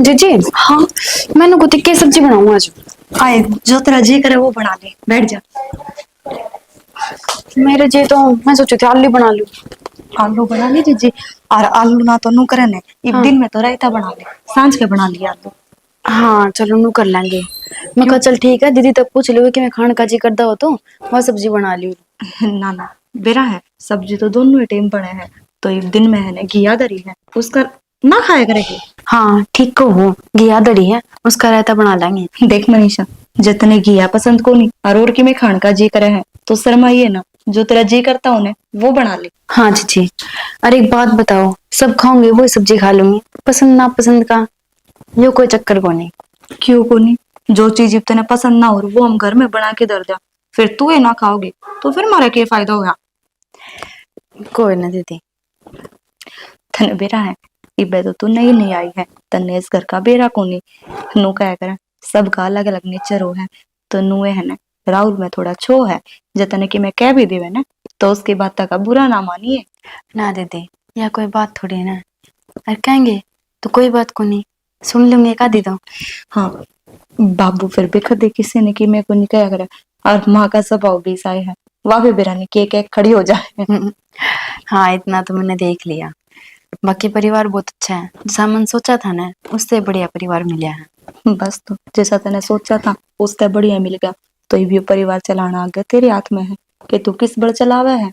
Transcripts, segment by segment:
जी जी। हाँ, मैंने को टिक्के सब्जी बनाऊं आज। आए जो तेरा जी करे वो बना ले, बैठ जा। मेरे जी तो मैं सोची थी आलू बना लूं। आलू बना ली जी। और आलू ना तो नू करे ने, एक हाँ दिन में तो रायता बना ले, सांझ के बना लिया आलू। हाँ, चलो नू कर लेंगे। मैं क्यों? कहा चल ठीक है, दीदी तक पूछ लो कि मैं खाने का जी करता हो तो वह सब्जी बना ली। ना ना, बेरा है, सब्जी तो दोनों ही टाइम पड़े है। तो एक दिन में है ने घिया दरी है, उसका ना खाया करेगी। हाँ ठीक को हो, घिया दड़ी है, उसका रायता बना लेंगे। देख मनीषा, जितने घिया पसंद को नहीं और की में खान का जी करे है तो शर्माइए ना, जो तेरा जी करता हो ने वो बना ले। हाँ जी जी। अरे एक बात बताओ, सब खाओगे वही सब्जी खा लूंगी, पसंद ना पसंद का यो कोई चक्कर को नहीं। क्यों को नहीं? जो चीज तेने पसंद ना हो वो हम घर में बना के दर दिया, फिर तू ये ना खाओगी तो फिर हमारा क्या फायदा होगा? कोई ना दीदी। तने बेरा है, इबे तो तू नई नहीं आई है, तने इस घर का बेरा को नहीं। नू क्या करे, सबका अलग अलग नेचर हो है। तो नुए है ना, राहुल में थोड़ा छो है, जतने कि मैं कह भी देवे ना तो उसकी बात का बुरा ना मानिए। ना दीदी, यह कोई बात थोड़ी है ना, अरे कहेंगे तो कोई बात को नहीं, सुन लूंगी का दीदा। हाँ, बाबू फिर भी कदे किसी ने कि मैं को नहीं कहा करे, और माँ का स्वभाव भी ऐसा है, वह भी बेरा नहीं के खड़ी हो जाए। हाँ इतना तो मैंने देख लिया, बाकी परिवार बहुत अच्छा है, जैसा मन सोचा था ना उससे बढ़िया परिवार मिला है। बस तो जैसा तने सोचा था उससे बढ़िया मिल गया। तो ये भी परिवार चलाना आगे तेरे हाथ में है कि तू किस बड़ चलावे है।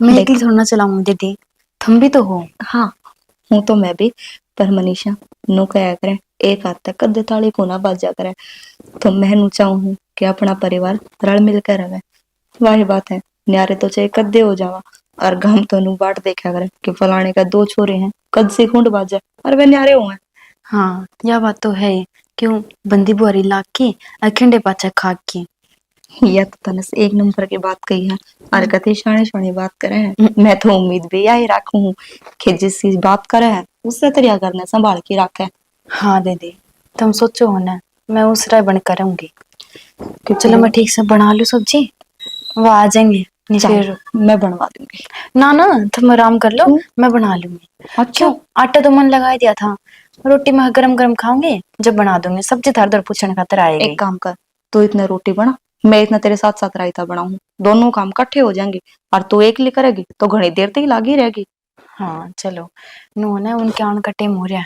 मैं देख, अकेली थोड़ा ना चलाऊंगी दीदी, तुम भी तो हो। हाँ हूँ तो मैं भी, पर मनीषा नो कया करे, एक हाथ तक कद ताली को ना बाजा करे। तो मैं नु चाहूँ कि अपना परिवार रल मिल कर रहे। वही बात है, न्यारे तो चाहे कद्दे हो जावा, और गम तो नु बाट देखा करे कि फलाने का दो छोरे हैं, कद से खूंड बाजा और वे न्यारे हुए। हाँ यह बात तो है, क्यों बंदी बुआरी लाग की अखंडे पाचा खाक की। यह तो तने से एक नंबर की बात कही है, और कति शाने शाने बात करे हैं। मैं तो उम्मीद भी यही रखूं हूं कि जिस चीज बात करे है उससे तरिया करने संभाल के रखे। हाँ दीदी, तुम सोचो हो ना, मैं उस राय बन करूंगी। क्योंकि चलो मैं ठीक से बना लूं सब्जी, वो आ जाएंगे नहीं चल फिर। मैं बनवा दूंगी। ना ना, तुम आराम कर लो, क्यों? मैं बना लूंगी। अच्छा, क्यों, आटा तो मन लगा ही दिया था, रोटी में गरम गरम खाओगे जब बना दूंगी, सब्जी थर दर पूछने खातर आएगी। एक काम कर, तू इतने रोटी बना, मैं इतना तेरे साथ साथ रायता बनाऊं, दोनों काम इकट्ठे हो जाएंगे। और तू एक ली करेगी तो घनी देर तक लागी रहेगी। हाँ चलो, नो ना उनके आने का टाइम हो रहा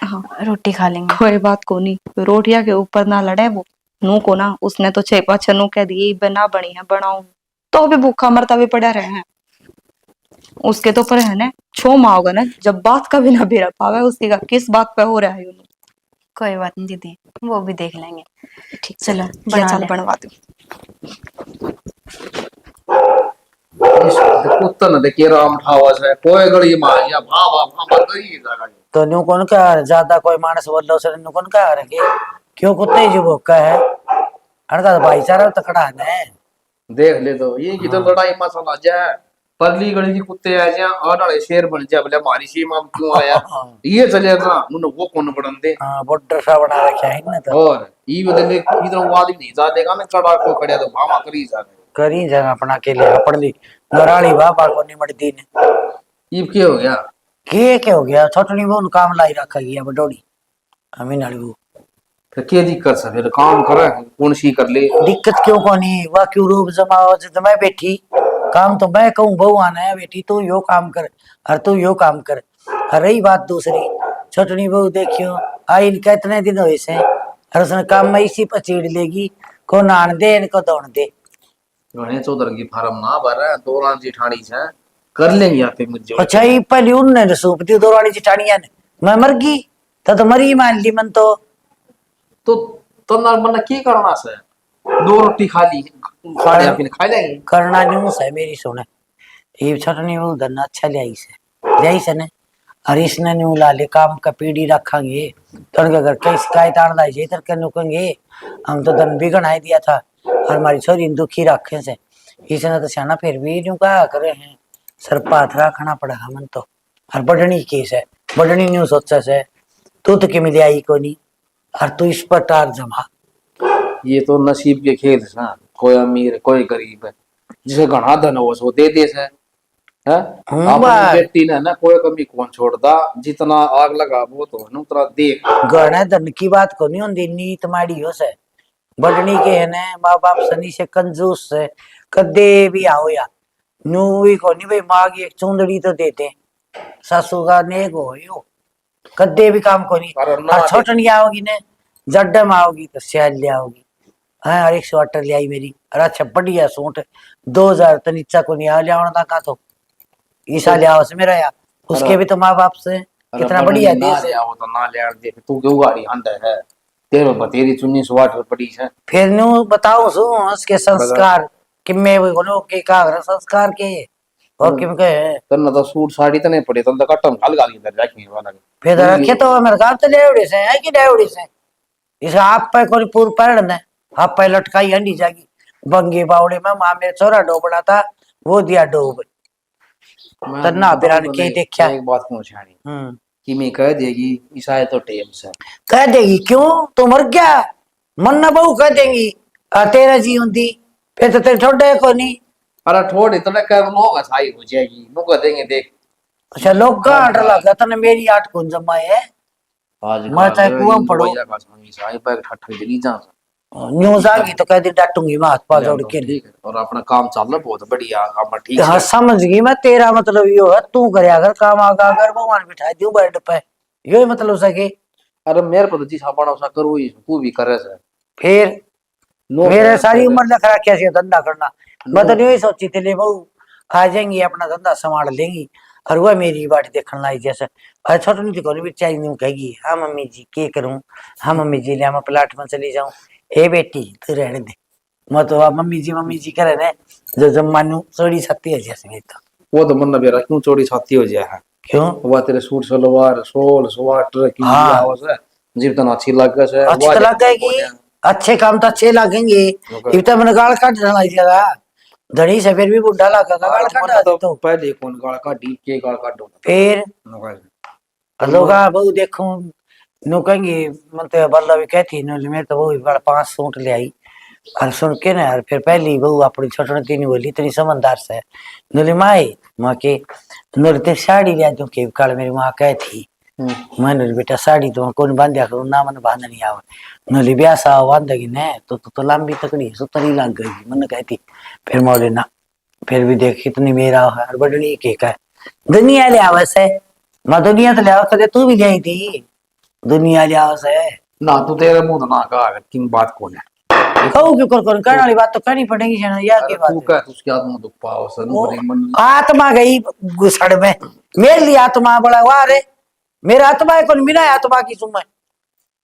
हाँ, है, रोटी खा लेंगे। कोई बात को नहीं, रोटिया के ऊपर ना लड़े वो। नू को ना उसने तो छे पाँच नू कह दिए बना बनी है बनाऊ, तो भी भूखा मरता भी पड़ा रहे हैं। उसके तो पर है ना, छो माँ होगा ना, जब बात का भी ना बेरा पावे उसकी का किस बात पे हो रहा है उन्हें। कोई बात नहीं दीदी, वो भी देख लेंगे। ठीक है, चलो या बना चल ले। बनवा दू। कुत्तन देखिए राम ठावा से कोई गड़ी मारिया भावा भावा करी जगह। तो न्यू कौन का ज्यादा कोई मानस बोलो सर न्यू कौन का रखे, क्यों कुत्ते जो भूखा है, अनका तो भाईचारा तकड़ा है ने। देख ले तो ये की तो हाँ लड़ाई मसाला जा परली गली की कुत्ते आ जा और नाले शेर बन जा बोले हमारी सीमा में क्यों आया, ये चलेगा मुन वो कौन बनन दे। हाँ बॉर्डर सा बना रखा है ना, तो और ये बदले इधर वाद नहीं जा देगा ना कड़ा को खड़े तो भामा करी जा। करी जगह अपना के लिए अपन दी गराली बाबा को नहीं मरती ने। ये क्या हो गया? क्या हो गया, छोटनी वो काम लाई रखा गया बडोड़ी हमें नाली वो। फिर क्या दिक्कत है, फिर काम करे कौन सी कर ले। दिक्कत क्यों को नहीं, वह क्यों रूप जमाओ तो मैं बैठी, काम तो मैं कहूँ बहू आना है बेटी तू यो काम कर, और तू यो काम कर। और रही बात दूसरी, छोटनी बहू देखियो आई इनका इतने दिन हुए से, और उसने काम में इसी पर चीड़ लेगी, को नान दे इनको दौड़ दे। गणे चौधर की फार्म ना भर दौरान जेठानी से कर लेंगे आते मुझे। अच्छा ये पहले उनने सूप दी दौरानी चिटानिया ने, मैं मर गई तो मरी मान ली मन तो तन्ना मन की करना से, दो रोटी खा ली खाने फिर खा लेंगे। करना नहीं है मेरी सुने, ये छटनी वो धरना अच्छा लियाई से ने, और इसने न्यू लाले काम का पीढ़ी रखेंगे तो उनके घर कई शिकायत आन लाई जे तरके नुकेंगे। हम तो धन भी गणाई दिया था और हमारी छोरी दुखी रखे से, इसने तो सियाना फिर भी न्यू कहा करे हैं, सर पाथ रखना पड़ेगा मन तो। और बढ़नी केस है, बढ़नी न्यू सोचा से तू तो कि मिले आई को नहीं, और तू इस पर टार जमा। ये तो नसीब के खेल है ना, कोई अमीर कोई गरीब है, जिसे घना धन हो सो दे दे से। है बस। अपनी बेटी ने ना कोई कमी कौन छोड़ता, जितना आग लगा वो तो है उतना देख। गहना धन की बात को नहीं होती, नीत माड़ी हो से बढ़नी के है ने माँ बाप सनी से कंजूस से कदे भी आओ या नू भी को नहीं भाई माँ की एक चूंदड़ी तो देते सासू का नेक हो यो कदे भी काम को नहीं। अरे ना और छोटनी आओगी ने जड्डम आओगी तो शैल ले आओगी। हाँ और एक स्वेटर ले आई मेरी, और अच्छा बढ़िया सूट 2000 तो नीचा को नहीं आ लिया था का तो ईसा ले आओ से मेरा या उसके भी तो माँ बाप से अरे कितना बड़े बढ़िया ना देश ले है। आओ तो ना ले आर देख, तू क्यों गाड़ी हंडा है, तेरे बतेरी चुन्नी स्वाट पड़ी है। फिर नु बताओ सो उसके संस्कार कि मैं वो बोलो के का संस्कार के और किम के है। तन्ना तो सूट साड़ी तो नहीं पड़ी, तन तो कट्टम घाल घाल के रखी वाला फिर रखे तो मेरे काम तो लेवड़ी से है कि लेवड़ी से इसे आप पे कोई पूर पड़ ने आप पे लटकाई हंडी जागी बंगी बावड़े में मां मेरे छोरा डोबड़ा था वो दिया डोब तन्ना बिरान के देखा। एक बात क्यों छानी कि मैं कह देगी ईसाई तो टेम से कह देगी क्यों तू मर गया मन ना बहू कह देंगी तेरा जी होती फिर तो तेरे छोटे को नहीं। अरे थोड़ी तो कर लोग साई हो जाएगी, नु कह देंगे देख। अच्छा लोग गांड लगा तने मेरी 8 कुन जमाए है आज मैं चाहे कुआं पड़ो ईसाई पर ठट्ठ जली जा न्यूज आ गई तो कह दी डांटूंगी मैं हाथ पा जोड़ के। ठीक है, और अपना काम चल रहा बहुत बढ़िया काम ठीक हाँ है। समझ गई मैं तेरा मतलब यो है तू करे अगर काम आगा अगर भगवान बिठा दियो बेड पे यो ही मतलब सके। अरे मेरे को तो जी साबण उसा करू ही तू भी करे से फिर नो मेरे सारी उम्र लख रखा से धंधा करना मैं तो यही सोची थी ले बहू आ जाएंगी अपना धंधा संभाल लेंगी और वह मेरी बात देखने लाई जैसे अरे छोटे नहीं थी बेचारी नहीं कहेगी हाँ मम्मी जी के करूँ हाँ मम्मी जी ले मैं प्लाट में चली जाऊँ ए बेटी तू रहने दे मैं तो मम्मी जी करे ने जो जब मानू चोरी छत्ती है जैसे नहीं तो वो तो मन मेरा क्यों चोरी छाती हो जाए है क्यों वो तेरे सूट सलवार शोल स्वाटर की हाँ। आवाज है जीवन अच्छी लगे से अच्छी तो लग जाएगी अच्छे काम तो अच्छे लगेंगे इतना मैंने गाल काट डाला जगह धड़ी से फिर भी बुढ़ा लगा गाल काट तो पहले कौन गाल काटी के गाल काटो फिर लोग बहु देखो नु कहेंगे मन तो बल्ला भी कहती नु मैं तो वो 5 सूट ले आई और सुन के ना यार फिर पहली बहू अपनी छोटी तीन बोली इतनी समझदार से नुली माई माँ के नुली ते साड़ी लिया जो के कल मेरी माँ कह थी मैंने बेटा साड़ी तो कौन बांधा करूँ ना मन बांध नहीं आवे नुली ब्याह सा बांधेगी न तो लंबी तकड़ी सुतरी लग गई मन कहती फिर मोले ना फिर भी देख इतनी मेरा है बड़नी के है दुनिया ले आवे से मैं दुनिया तो ले आवा कदे तू भी गई थी दुनिया ले आवे से ना तू तेरे मुंह ना कहा किन बात कौन है कहू क्यों कर करने वाली बात तो करनी पड़ेगी जाना यार की तू बात कह तू उसके आत्मा दुख पाओ सनु बड़ी मन आत्मा गई गुसड़ में मेरे लिए आत्मा बड़ा वाह रे मेरा आत्मा है कौन बिना आत्मा की सुन मैं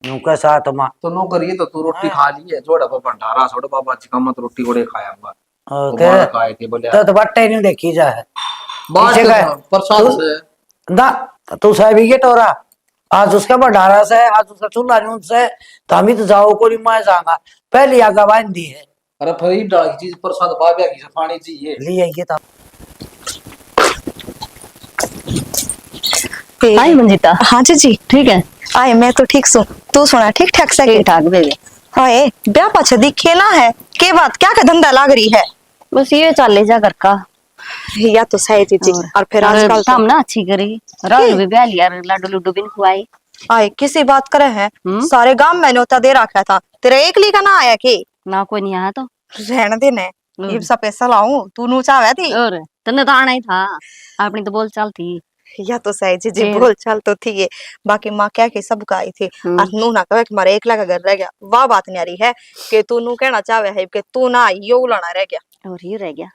यूं कैसा आत्मा तो नो करिए तो तू रोटी खा ली है जोड़ा पर भंडारा छोड़ बाबा चिका मत रोटी कोड़े खाया हुआ तो बाहर खाए थे बोले तो बट्टे नहीं देखी जा है बात प्रसाद से ना तू साहब ये टोरा आज उसका भंडारा से आज उसका चूल्हा नहीं से तो हम ही तो जाओ को नहीं मैं जाऊंगा पहले आगा बांध दी है। अरे फरीद डाल की चीज प्रसाद बाबा की सफानी चाहिए लिए ये तो हाय मंजिता। हाँ जी ठीक है आए मैं तो ठीक सू तू सुना ठीक ठाक से ठीक ठाक बेबी। हाय ब्याह पाछे दिखेला है के बात क्या का धंधा लाग रही है बस ये चल जा घर का या तो सही जी और फिर आजकल काम ना अच्छी करी राहुल भी ब्याह लिया लाडू लुडू भी खुआई आए किसी बात करे है सारे गांव में न्योता दे रखा था तेरा एकली का ना आया की ना कोई नहीं आया तो रहने देने ये सब पैसा लाऊं तू नू चाहे थी और तन्ने तो आना ही था अपनी तो बोल चाल थी या तो सही जी बोल चल तो थी ये बाकी माँ क्या के सब गाई थी और नू ना कहे कि मारे एकला का घर रह गया वाह बात नहीं आ रही है कि तू नू कहना चाहे है कि तू ना आई यो उलाना रह गया और ये रह गया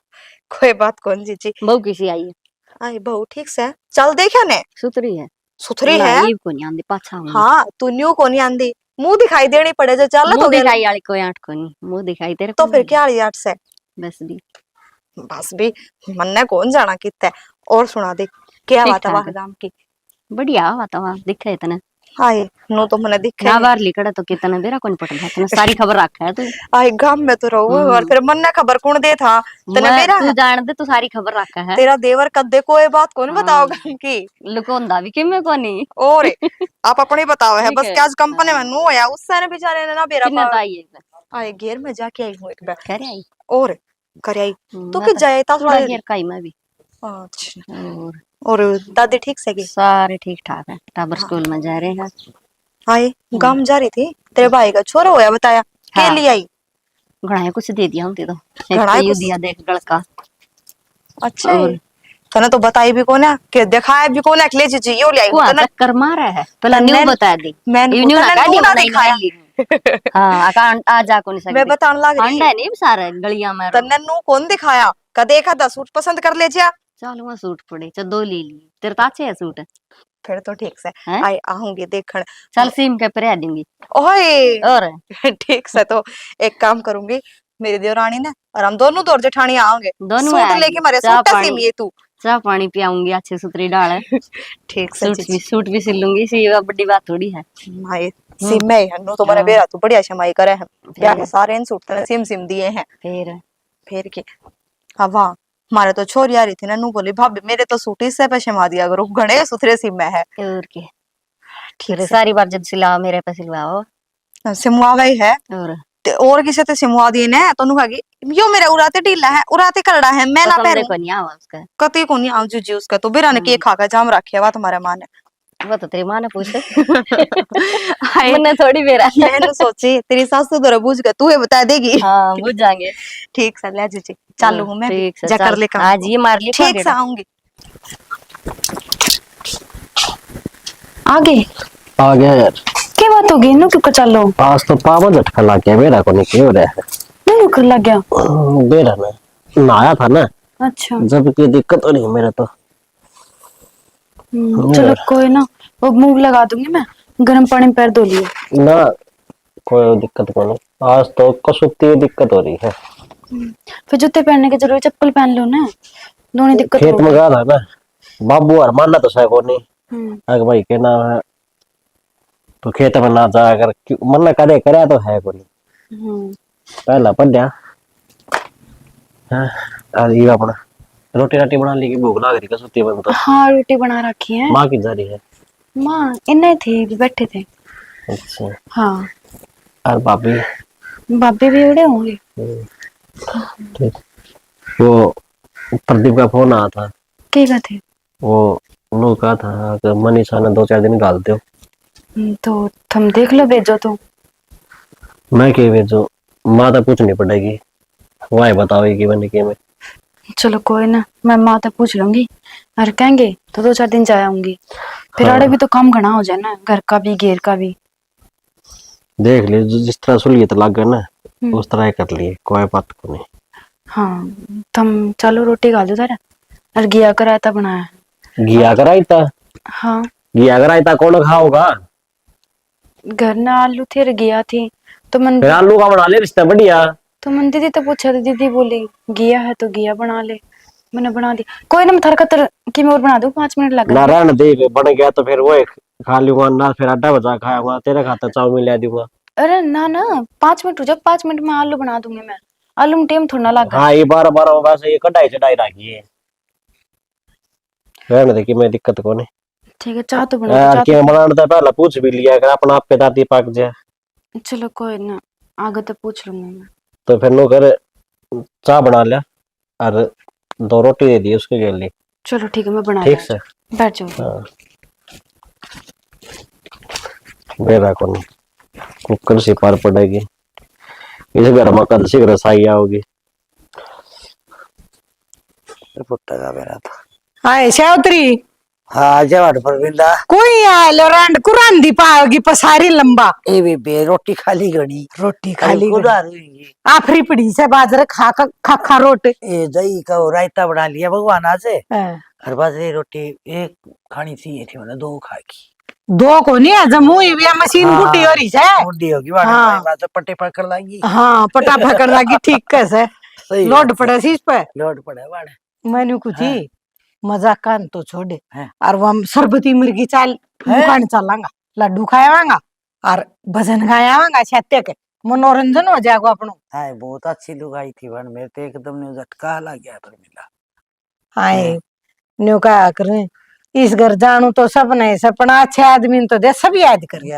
कोई बात कौन जी बहू किसी आई है आई बहू ठीक से चल देखा ने सुतरी है सुथरी है ये को नहीं आंदी पाछा हाँ तू न्यू को नहीं आंदी मुंह दिखाई देनी पड़े जो चल तो दिखाई वाली कोई आठ को नहीं मुंह दिखाई तेरे तो फिर क्या यार से बस भी मन ने कौन जाना कितना और सुना दे क्या बात है गांव की बढ़िया बात है दिखे इतने हाय नो तो मने दिखे ना बाहर लिखड़ा तो कितना बेरा कौन पट गया तने सारी खबर रखा है तू आए गांव में तो रहो और फिर मन ने खबर कौन दे था तने मेरा तू जान दे तू सारी खबर रखा है तेरा देवर कद्दे को ये बात कौन बताओ गांव की लुकोंदा भी किमे कोनी और आप अपने बताओ है बस क्या आज कंपनी में नो है उससे ने बेचारे ने ना बेरा कितना आई एक बार आए घेर में जाके आई हूं एक बार करे आई और करे आई तो कि जाए ता थोड़ा घेर काई में भी अच्छा। और दादी ठीक से गई? सारे ठीक ठाक है, टाबर हाँ। स्कूल में जा रहे हैं। आए गांव जा रही थी, तेरे भाई का छोरा होया बताया के हाँ। लिए आई? घड़ा कुछ दे दिया हमते तो, एक घड़ा तो यू कुछ? दिया देख गड़का। अच्छा और है। तने तो बताई भी कोना के दिखाया भी कोना के ले जी यो ले आई कुआ तने। चक्कर मारा है, पहला न्यू तने बता दी। मैंने ये को न्यू ना तने काटी नूना बनाई दिखाया। ली। हाँ अकाउंट आ जा को नहीं सकती। मैं बताने लग रही अंडा नहीं सारे गलियां में। तने नू कौन दिखाया का देखा था सूट पसंद कर ले जा। चल वहाँ सूट पड़े, चल दो ले लिए, तेरे तो अच्छे है सूट फिर तो ठीक से हैं। आई आऊंगी देखण। चल सीम के परे दूंगी। ओए और ठीक से तो एक काम करूंगी, मेरी देवरानी ने और हम दोनों दौर जेठानी आओगे, दोनों सूट आएगी। लेके मारे चाह सूट पानी- सिम ये तू। चाह पानी पियाऊंगी, अच्छे सुथरी डाल है। ठीक से सूट भी सिल लूंगी, सी बड़ी बात थोड़ी है। माई सिम में हन्नो तो मने हाँ। बेरा तू बढ़िया छमाई करे है। क्या फिर- के सारे इन सूट तने सिम दिए हैं। फिर के हवा मारे तो छोरी आ रही थी ना, नू बोली भाभी मेरे तो सूट इससे पे शमा दिया करो, घणे सुथरे सिम में है। और के ठीक फिर से सारी बार जब सिलाओ मेरे पे सिलवाओ। सिमवा गई है और और किसे ते सिमवा दिए ने तो नु कहेगी यो मेरा उराते ढीला है, उराते करड़ा है, मैं ना पसंद पहनूं। देखो नहीं आवा उसका। कती को नहीं आऊ जी उसका तो बिरा ने के खा का जाम रखिया वा तुम्हारे मां ने। वो तो तेरी माँ ने पूछे। हाय मैंने थोड़ी मेरा। मैंने सोची तेरी सासू तो बूझ के तू ये बता देगी। हाँ बुझ जाएंगे। ठीक से ले जी चालू हूं मैं भी, ठीक से जा कर चल। ले काम आज को। ये मार लिया ठीक से आऊंगी। आगे आ गया यार। क्या बात हो गई नु क्यों चलो? आज तो पावा झटका लग गया, मेरा को नहीं क्यों रहा है। नहीं कर लग गया। बेरा में नहाया था ना, अच्छा जब की दिक्कत हो रही है मेरे तो। चलो कोई ना, वो मूव लगा दूंगी मैं, गर्म पानी में पैर धो लियो। ना कोई दिक्कत को नहीं, आज तो कसुती दिक्कत हो रही है। फिर जूते पहनने की जरूरत, चप्पल पहन लो ना, दोनों दिक्कत खेत में होगी। गया था ना, बाबू और मानना तो सह को नहीं हम्म, अगर भाई के नाम है तो खेत में ना जा, अगर मन्ना करे करे तो है को नहीं। हम्म। पहला पढ़िया हाँ ये अपना रोटी राटी बना ली की भूख लग रही कसुती में तो। हाँ रोटी बना रखी है। माँ की जा रही है। माँ इन्हें थी बैठे थे। अच्छा हाँ और भाभी भाभी भी उड़े होंगे। ठीक। वो प्रदीप का फोन आया था, क्या थे? वो लोग कहा था कि मनीषा ने 2-4 दिन गाल दो। तो तुम देख लो भेजो तो। मैं के भेजो, माँ तो पूछनी पड़ेगी, वही बताओगी मैंने के में। चलो कोई ना, मैं माँ से पूछ लूंगी और कहेंगे तो 2-4 दिन जा आऊंगी। फिर हाँ। आड़े भी तो काम घना हो जाए ना, घर का भी घेर का भी। देख ले जिस तरह सुलियत लग गया ना उस तरह कर लिए, कोई बात को नहीं। हाँ तुम चलो रोटी खा लो जरा, और घिया का रायता बनाया है। घिया कराई था, हाँ घिया कराई था कौन खाओगा? घर ना आलू थे और घिया थी तो मन फिर आलू का बना ले रिश्ता बढ़िया। तो मन दीदी तो पूछा तो दीदी बोली घिया है तो घिया बना ले, मैंने बना दिया। कोई ना मैं थार कतर की मैं और बना दूं, 5 मिनट लग ना गए। रहने दे, बन गया तो फिर वो खा लूंगा ना, फिर आटा बचा खाऊंगा, तेरे खाते चाउमीन ले दूंगा। अरे ना ना 5 मिनट रुको, 5 मिनट में आलू बना दूंगी मैं, आलू में टाइम थोड़ा ना लगा। हाँ ये 12 बस ये कढ़ाई चढ़ाई रखी है, रहने दे कि मैं दिक्कत को नहीं। ठीक है चाह तो बना यार दो, कि चाह बनाने तो पहले पूछ भी लिया अगर अपना आप पे दादी पाक जाए तो चलो कोई ना, आगे तो पूछ लूंगी मैं। तो फिर नो कर चाय बना लिया और 2 रोटी दे दी उसके लिए। चलो ठीक है मैं बना ठीक रहा से बैठ जाओ। हाँ मेरा को नहीं, कुकर से पार पड़ेगी इस घर में, कल से रसाई आओगी। पुट्टा का मेरा था। हाय सावित्री हाँ जवान पर बिंदा कोई आलो रांड कुरान दी पाओगी पसारी लंबा ए बे रोटी खाली घड़ी रोटी खाली कुदार हुई आफरी पड़ी से बाजरे खा खा रोट ए दही का वो रायता बना लिया भगवान आज से। हाँ। हर बाजरे रोटी एक खानी चाहिए थी, मैंने 2 खा की। 2 को नहीं है जमू भी मशीन हाँ। बुटी हो रही है। बुढ़ी होगी हाँ। बात से पट्टे पकड़ लाएंगी। हाँ पटा पकड़ लागी ठीक कैसे सही लोड बात पड़े है। सी इस पे लोड पड़े बाड़े। मैंने कुछ हाँ। ही मजाक कान तो छोड़े हाँ। और वो हम सरबती मुर्गी चाल हैं? दुकान चलांगा, लड्डू खाएवांगा और भजन गायावांगा, छत्ते के मनोरंजन हो जाएगा अपनो। हाँ बहुत अच्छी लुगाई थी बन, मेरे तो एकदम ने झटका लग गया पर मिला। हाय न्यू क्या करें, इस घर जानू तो सपने सपना, अच्छे आदमी तो दे सब याद करें।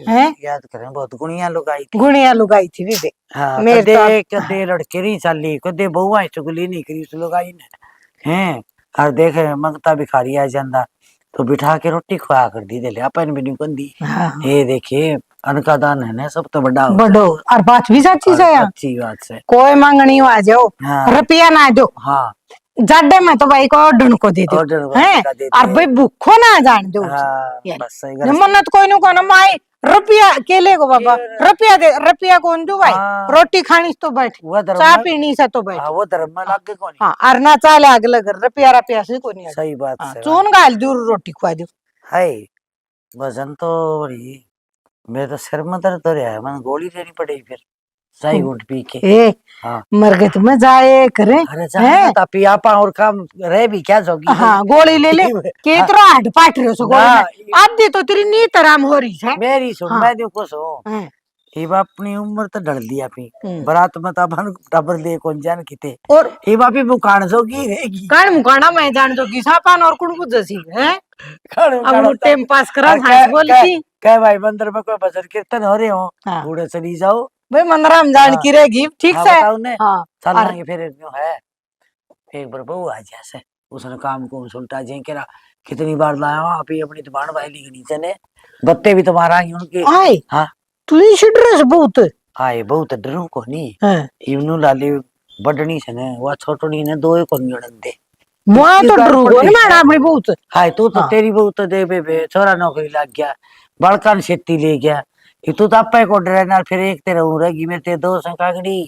हैं? याद करें बहुत गुणिया लुगाई थी। गुणिया लुगाई थी भी हाँ मेरे कदे तो कदे लड़के नहीं चली, कदे बहुआ चुगली नहीं करी उस लुगाई ने हैं। और देखे मंगता भिखारी आ जाता तो बिठा के रोटी खुआ कर दी दे ले अपन भी नहीं कर दी। हाँ। ये देखिए अन्न का दान है ना सब तो बड़ा होता है। बड़ो और बात भी सच्ची और से यार, अच्छी बात से। कोई मांगनी हो आ जाओ, हाँ। रुपया ना दो, हाँ जाडे में तो भाई को ऑर्डर को दे दो ऑर्डर हैं, का दे और दे। भाई भूखो ना जान दो हाँ, यार। बस सही जो गलत। मन्नत कोई नु को ना माई रुपया केले को बाबा, रुपया दे, रुपया कौन दो भाई, हाँ। रोटी खानी तो बैठ, वो धर्म चाय में- पीनी से तो बैठ। हाँ, वो धर्म में लग गए कौन। हाँ और ना चाले आग लग रुपया रुपया से को नहीं आगे। सही बात हाँ, से चून गाल दो रोटी खुआ दो। है वजन तो बड़ी मेरे तो सिर में दर्द हो रहा है, मैंने गोली लेनी पड़ेगी फिर चाय घूट पी के। ए हाँ मर गए तुम्हें जाए करे अरे जाना हैं? था पिया पा और काम रह भी क्या जोगी। हाँ गोली ले ले के तो हट पाट रहे हो सो गोली ना, में। आधी तो तेरी नीत आराम हो रही है। मेरी सुन हाँ। मैं देखो खुश हूँ। हैं, ये अपनी उम्र तो ढल दी अपनी हम्म। बरात में तो अपन टबर ले कौन जान किते और ये बापी मुकान जोगी रहेगी। कान मुकाना मैं जान जो की सापान और कुण कुछ जसी है। खाने अब मुकाना वो टाइम पास करा और हंस बोल की। कह भाई मंदिर में कोई भजन कीर्तन हो रहे हो हाँ। बूढ़े चली जाओ। भाई मंदरा में जान हाँ। की रहेगी ठीक हाँ, से। बताओ ने हाँ चल और- लांगे फिर जो है एक बार बहू आ जैसे उसने काम को सुलटा जी कह कितनी बार लाया हूँ आप ही अपनी दुकान वाली के नीचे ने बत्ते भी तुम्हारा ही उनके। आए हाँ तू ही ड्रेस बहुत आए बहुत डरू को नहीं हैं, इवनु लाली बडनी से ने वो छोटनी ने दो को नियन दे वहाँ तो इस बार ड्रू को पढ़ नहीं ली। मैंने अपनी बहुत। हाय तू तो हाँ। तेरी बहू तो दे बे छोरा नौकरी लग गया बड़का ने खेती ले गया ये तू तो आपा को डरे ना फिर एक तेरा रहेगी मेरे ते दो से कागड़ी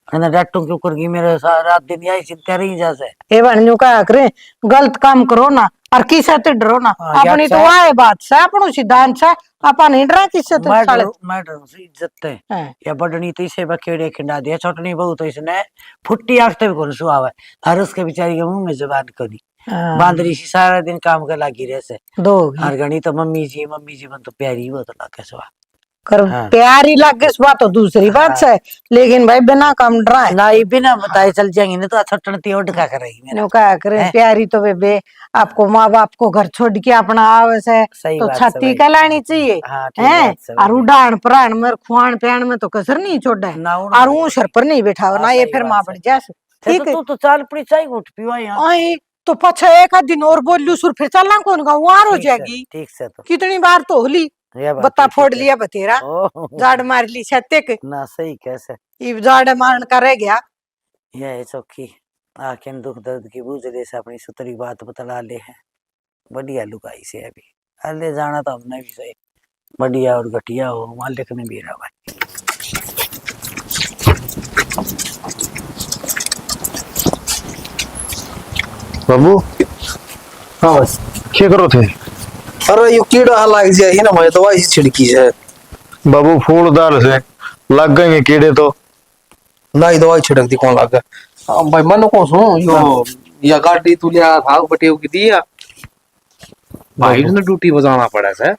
अने डाटू के ऊपर की मेरे रात दिन यही चिंता रही जैसे। ए बहन क्या करे गलत काम करो ना और किसे तो डरो ना। हाँ, अपनी याद तो से- आए बात से अपनो सिद्धांत से अपन नहीं डरा किससे तो साले। मैं डरू से इज्जत है हैं, या बडनी तो इसे बखेड़े खिंडा दिया छोटनी बहू तो इसने फुट्टी आखते भी कौन सुहावे हर उसके बेचारी के मुंह में जबान करी हाँ, बांदरी सी सारा दिन काम कर लागी रहे से दो हर घड़ी तो मम्मी जी मन तो प्यारी वो तो लागे सुहा कर हाँ। प्यारी लगे इस बात तो दूसरी बात हाँ। से, लेकिन भाई बिना काम डराए ना ये बिना बताए चल जाएंगे ना तो छटनती और ढका करेगी मेरा। नो क्या करे हैं? प्यारी तो बेबे आपको माँ बाप को घर छोड़ के अपना आवे से सही तो बात से छत्ती भाई। कहलानी चाहिए हाँ, ठीक हैं। बात से और भाई। उड़ान प्राण में खुआन प्यान में तो कसर नहीं छोड़ा है ना उड़ और नहीं ऊं सर पर नहीं बैठा हाँ, ना ये सही फिर बात माँ से। बढ़ जाए ठीक तो है। तू तो चाल पड़ी चाय उठ पिवा यहाँ आई तो पछा एक आध दिन और बोल लू सुर फिर चलना कौन का वहां हो ठीक से, जाएगी। ठीक से तो कितनी बार तो होली ये बात बत्ता ठीक फोड़ है। लिया बतेरा ओह, जाड़ मार ली छत्ते के ना सही कैसे ये जाड़ मारन का रह गया। यह है चौकी आखिर दुख दर्द की बूझ ले से अपनी सुतरी बात बतला ले है बढ़िया लुगाई से अभी अल्ले जाना तो हमने भी सही बढ़िया और घटिया हो मालिक ने भी रहा भाई। बाबू हाँ बस क्या करो थे? अरे यो कीड़ा लग जाए ना मैं दवाई छिड़की है बाबू फूलदार से लग गए कीड़े तो ना ही दवाई छिड़क दी कौन लग गया। हाँ भाई मन को सुन यो या गाड़ी तू लिया था बटे की दिया भाई ने ड्यूटी बजाना पड़ा से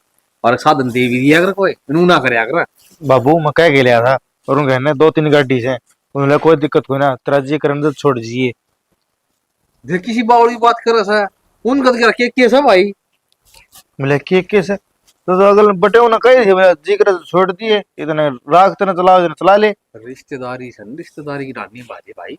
और साधन दे भी दिया अगर कोई नू ना करे अगर बाबू मैं कह के लिया था और उन कहने 2-3 गाड़ी से उन्होंने कोई दिक्कत कोई ना तराजी करने तो छोड़ दीजिए। देख किसी बावड़ी बात कर रहा है उन गद के रखे केस है भाई मिले के से तो अगल बटे उन्हें कही थी भैया जी कर छोड़ दिए इतने राख तने चलाओ इतने चला ले। रिश्तेदारी सन रिश्तेदारी की रानी बाजी भाई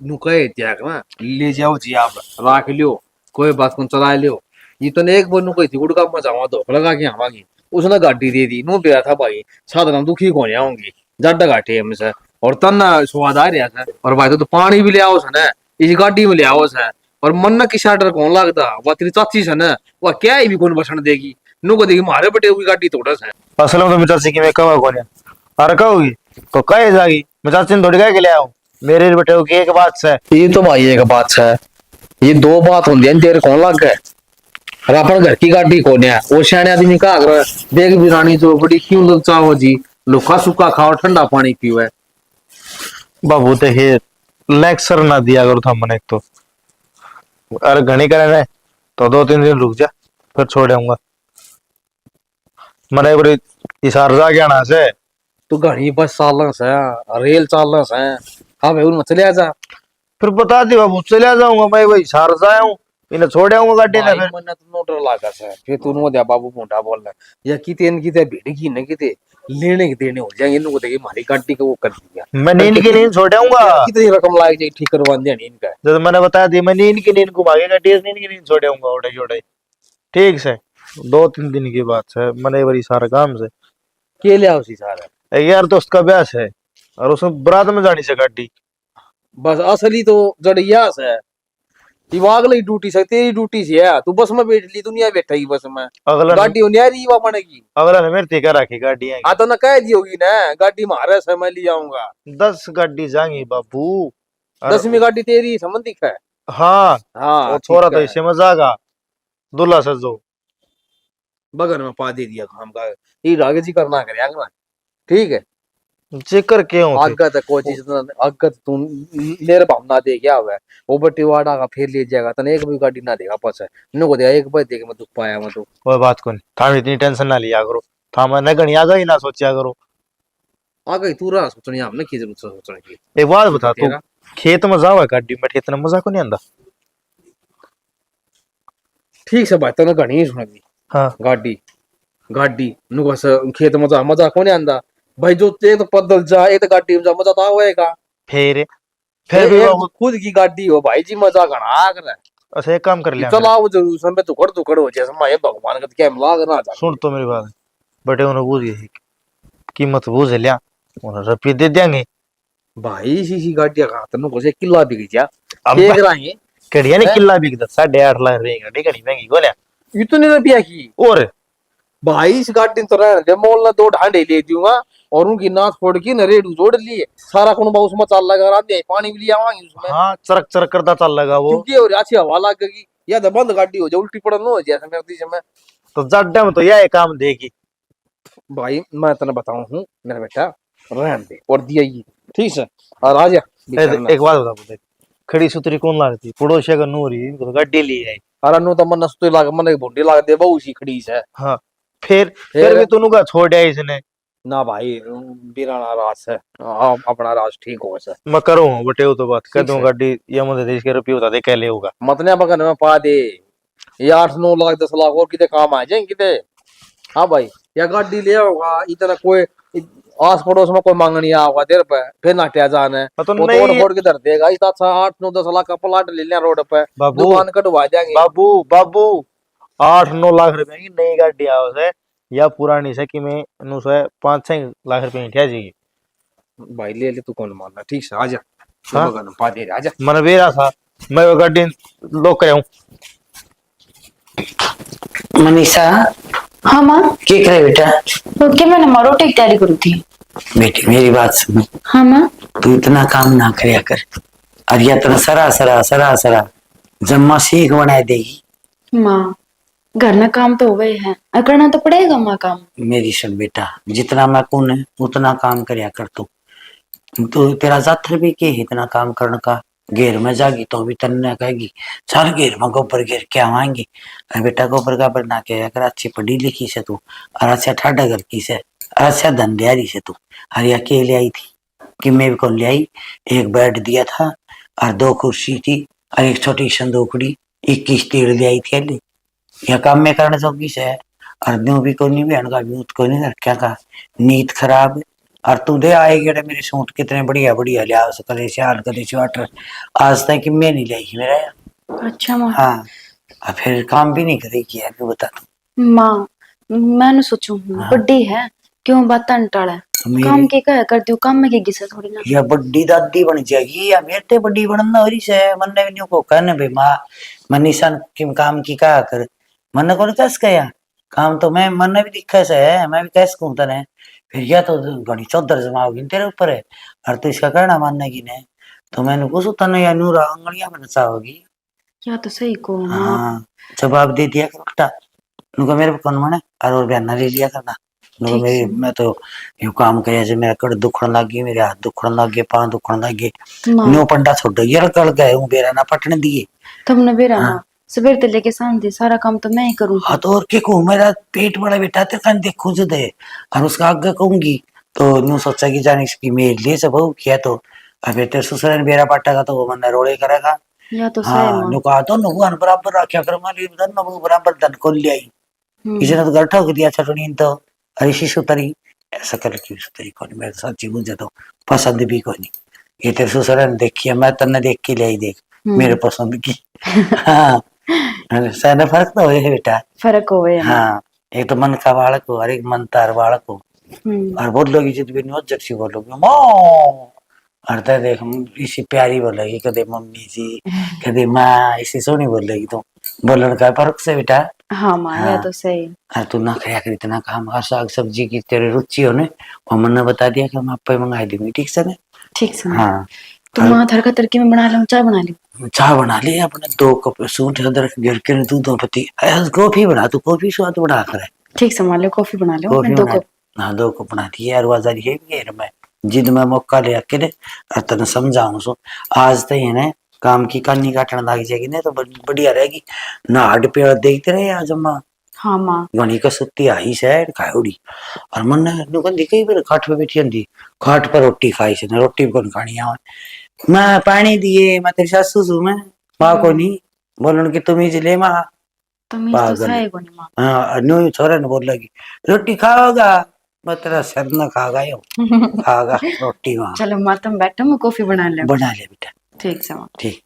नु कहे त्याग ना ले जाओ जी आप राख लियो कोई बात को चला लियो ये तो ने एक बार नु कही थी गुड़का में जावा दो लगा के आवागी उसने गाड़ी दे दी नु बेरा था भाई साधन दुखी को नहीं आऊंगी जाडा गाठी हमसे और तन स्वाद आ रहा था और भाई तो पानी भी ले आओ सन इस गाड़ी में ले आओ सन और मन की शाटर कौन लगता वह तेरी चाची सन वह क्या ही भी कौन बसन देगी नु को देखी मारे बटे हुई गाड़ी तोड़ा सन असल में तो मैं चाची की मैं कवा कोने अरे कहोगी तो कहे जागी मैं चाची ने थोड़ी कह के ले आओ मेरे बटे की एक बात से ये तो भाई एक बात है ये दो बात होंगी तेरे कौन लग गए और अपन घर की गाड़ी कौन है वो सियाने आदमी का अगर देख भी रानी तो बड़ी क्यों लग चाहो जी लुका सुखा खाओ ठंडा पानी पियो है बाबू देखिए लेक्चर ना दिया करो था मन एक तो अरे घनी करे तो 2-3 दिन रुक जा फिर छोड़ आऊंगा मरे बड़ी इशार जा गया ना से तो घड़ी बस साल से रेल चाल से हाँ भाई उनमें चले जा फिर बता दी बाबू चले जाऊंगा मैं वही इशार से आया हूँ इन्हें छोड़ आऊंगा गाड़ी ने भाई फिर। मन्नत नोटर लागा से फिर तू नो दे बाबू मोटा बोल रहा या किते न किते भीड़ की न किते लेने के देने हो जाएंगे इनको देगी हमारी गाड़ी को वो कर दिया मैं नींद की नींद छोड़ आऊंगा। कितनी रकम लाग जाए ठीक करवा देनी इनका जब मैंने बता दी, मैं नींद की नींद घुमा के गाड़ी नींद की नींद छोड़ आऊंगा उड़े जोड़े। ठीक से 2-3 दिन की बात है, मैंने बड़ी सारा काम से। के लिया उसी सारा यार दोस्त का ब्याह है और उसमें बारात में जानी से गाड़ी। बस असली तो जड़िया से दिमाग ली ड्यूटी से तेरी ड्यूटी से है तू बस में बैठ ली दुनिया बैठा ही बस में अगला गाड़ी उन्यारी वा बनेगी अगला ने मेरे तेका रखी गाड़ी हाँ तो ना कह दी होगी ना गाड़ी मारे से मैं ले जाऊंगा 10 गाड़ी जाएंगी बाबू। 10वीं गाड़ी तेरी संबंधित है हाँ हाँ और छोरा ठीक तो है। इससे मजागा दूल्हा सजो। बगल में पा दे दिया काम का ये आगे जी करना करे आगे ठीक है जिक्र क्यों थे? आगे तक कोई चीज आगे तू मेरे भावना दे क्या हुआ है वो बट्टी वाड़ा का फिर ले जाएगा तने एक भी गाड़ी ना देगा पस है नु को दे एक बार देख मैं दुख पाया मैं तो कोई बात को नहीं, था इतनी टेंशन ना लिया करो। था मैं न गणिया गई ना सोचा करो। आगे तू रहा सोचने हमने की जरूरत सोचने की एक बात बता तू, तेरा खेत में जाओ गाड़ी में खेत में मजा को नहीं आंदा। ठीक से बात तने घणी ही सुनेगी हाँ गाड़ी गाड़ी नु बस खेत मजा मजा को नहीं आंदा भाई जो एक तो पैदल जा एक तो गाड़ी में जा मजा तो आएगा फिर भी एक बाबू खुद की गाड़ी हो भाई जी मजा घना आ कर ऐसे एक काम कर लिया चला वो जरूर समय टुकड़ टुकड़ हो जैसे मैं भगवान का क्या मिला ना जा सुन तो मेरी बात, बटे उन्हें बूझ गई कीमत बूझ लिया, उन्हें रुपये दे देंगे। भाई सी गाड़ियां का तनु को से किला बिक जा अब देख रहे हैं कड़िया ने हैं? किला बिक 8.5 लाख रुपए गाड़ी कड़ी महंगी बोलिया। इतने रुपया की और भाई इस गाड़ी तो रहने दे मोल ना 2 ढांडे ले दूंगा और उनकी नाथ फोड़ के न रेडू जोड़ लिए सारा कौन बाबू उसमें चाल लगा रहा दे पानी भी लिया आवांगे उसमें हाँ चरक चरक करता चल लगा वो। क्योंकि और अच्छी हवा लगेगी या तो बंद गाड़ी हो जाए उल्टी पड़न न हो जाए समय उसी समय तो जड्डा में तो यह काम देगी। भाई मैं तने बताऊं हूं मेरा बेटा रहने दे और दिया ये ठीक है और आ जा एक बात बता मुझे, खड़ी सुतरी कौन लागती पड़ोसिया का नूरी इनको तो गाड़ी ली है। अरे नो तो मन सुते लाग मन भुंडी लाग दे बहु सी खड़ी है हाँ फिर भी तूने का छोड़ दिया इसने। ना भाई बिराना रास है अपना राज ठीक हो सर मैं करूँ बटे वो तो बात कर ठीक दूं है। गाड़ी या मुझे देश के रुपये बता दे क्या ले होगा। मतने बगन में पा दे ये 8-9 लाख 10 लाख और कितने काम आ जाएंगे कितने हाँ भाई या गाड़ी ले होगा इतना कोई आस पड़ोस में कोई मांग नहीं होगा देर पे फिर नाट्या जाना है तो वो नहीं तोड़ फोड़ के धर देगा इस 8-9-10 लाख का प्लाट ले लिया रोड पे बाबू दुकान कटवा देंगे बाबू बाबू 8-9 लाख रुपए की नई गाड़ी आओ से या पुरानी से कि मैं नु से 5-6 लाख रुपए की जाएगी। भाई ले ले तू कौन मानना ठीक से आ जा हाँ? बगन में पा दे आ जा मन वेरा था मैं वो गाड़ी लोग कर मनीषा हाँ माँ क्या करे बेटा? क्या मैंने माँ रोटी की तैयारी करी थी। बेटी मेरी बात सुन, हाँ माँ तू इतना काम ना करया कर और या तेरा सरा सरा सरा सरा जम्मा सीख बना देगी। माँ घर में काम तो हो गए हैं और करना तो पड़ेगा माँ काम। मेरी सुन बेटा, जितना मैं कौन है उतना काम करया कर तू। तो तेरा जात्र भी के इतना काम करने का घेर में जागी तो भी तन्ने कहेगी चल घेर में गोबर घेर के आवाएंगे। अरे बेटा गोबर का बना के अगर अच्छी पढ़ी लिखी से तू और अच्छा ठाडा घर की से और अच्छा धंधेरी से तू हरिया के ले आई थी कि मैं भी कौन ले आई। एक बेड दिया था और 2 कुर्सी थी और एक छोटी संदूकड़ी 21 तीड़ ले आई थी अली यह काम में करने जोगी से और न्यू भी को नहीं बहन का भी को नहीं रखा का नींद खराब और तू दे आएगी मेरे सूट कितने बढ़िया बढ़िया लिहाज करे शाल करे स्वेटर आज तक कि मैं नहीं लाई मेरा। अच्छा माँ। हाँ और फिर काम भी नहीं करेगी है कि बता तू। माँ मैंने सोचू हाँ। बड्डी है क्यों बात टाड़ा काम के क्या कर दियो काम में की गिसा थोड़ी ना या बड्डी दादी बन जाएगी या मेरे ते बड्डी बनना हो रही से मन ने भी को कहने भाई माँ मनीषा किम काम की क्या कर मन को कस गया काम तो मैं मन ने भी दिखा से है मैं भी कैस कहूँ तने फिर या तो घड़ी चौधर जमाओगी तेरे ऊपर है और तो इसका कहना मानने की ने तो मैंने पूछू तने या नूरा अंगड़िया में नचाओगी। या तो सही को माँ। हाँ जवाब दे दिया कर बेटा नुका मेरे को कौन माने और बयाना ले लिया करना नुका मेरी है। मैं तो यूं काम करे जैसे मेरा कड़ दुखन लग गई मेरे हाथ दुखन लग गए पाँव दुखन लग गए माँ न्यू पंडा छोड़ ये कल गए हूँ बेरा ना पटने दिए। तुमने बेरा हाँ। माँ सवेर से लेके शाम तक सारा काम तो मैं ही करूँगी। हाँ तो और क्या कहूँ मेरा पेट बड़ा बेटा तेरे कान देखो जो दे और उसका आगे कहूंगी तो न्यू सोचा कि जाने की मेरे लिए सब किया तो अब तेरे ससुर ने बेरा पाटा का तो वो मन रोड़े करेगा या तो सही हाँ माँ। नुका तो नुकान बराबर रखा कर माली धन नु बराबर धन को ले आई किसी ने तो घर ठोक दिया छटनी तो अरे शिशु तरी ऐसा कर की तरी को नहीं, मैं सच्ची मुझे तो पसंद भी को नहीं। ये तेरे ससुर ने देखी है, मैं तन्ने देख के ले आई देख मेरे पसंद की। हाँ सहने फर्क तो है बेटा। फर्क हो गया। हाँ एक तो मन का बालक हो और एक मन तार बालक हो। और बहुत लोग इज्जत भी नहीं जट सी बोलोगे मो और तो देख इसी प्यारी बोलेगी कदे मम्मी जी कदे माँ इसी सोनी बोलेगी तो बोलने का फर्क से बेटा। हाँ माँ या तो सही। अरे तू ना खाया कर इतना काम और साग सब्जी की तेरे रुचि हो ने और मन ने बता दिया कि हम आप पे मंगाई देंगे ठीक से ने। ठीक से। हाँ तो माँ तड़का तड़की में बना लूँ, चाय बना लूँ। चाय बना ले अपने 2 कप सूंठ अदरक गिर के दूध पत्ती कॉफी बना तू कॉफी स्वाद बना कर ठीक से मान लो, कॉफी बना लो कॉफी 2 बना। कप। हाँ 2 कप बना दी यार बाजार है भी मैं जिद में मौका ले आके ने और तने समझाऊं सो आज तो ये ने काम की कहानी काटने लग जाएगी ने तो बढ़िया रहेगी ना हड पे देखते रहे आज अम्मा। हाँ माँ। गणी का सुत्ती आई सैड खायोड़ी और मन ने नुकन दी कई बार खाट पे बैठी हंदी खाट पर रोटी खाई से ना रोटी कौन खानी आवे मां पानी दिए मैं तेरी सासू सु मैं मां को नहीं बोलन कि तुम ही ले मां तुम तो पागल सही को नहीं माँ। हाँ न्यू छोरे ने बोल लगी रोटी खाओगा मैं तेरा सर न खागा यो खागा रोटी मां। चलो माँ तुम बैठो, मैं कॉफी बना ले। बना ले बेटा ठीक से माँ। ठीक।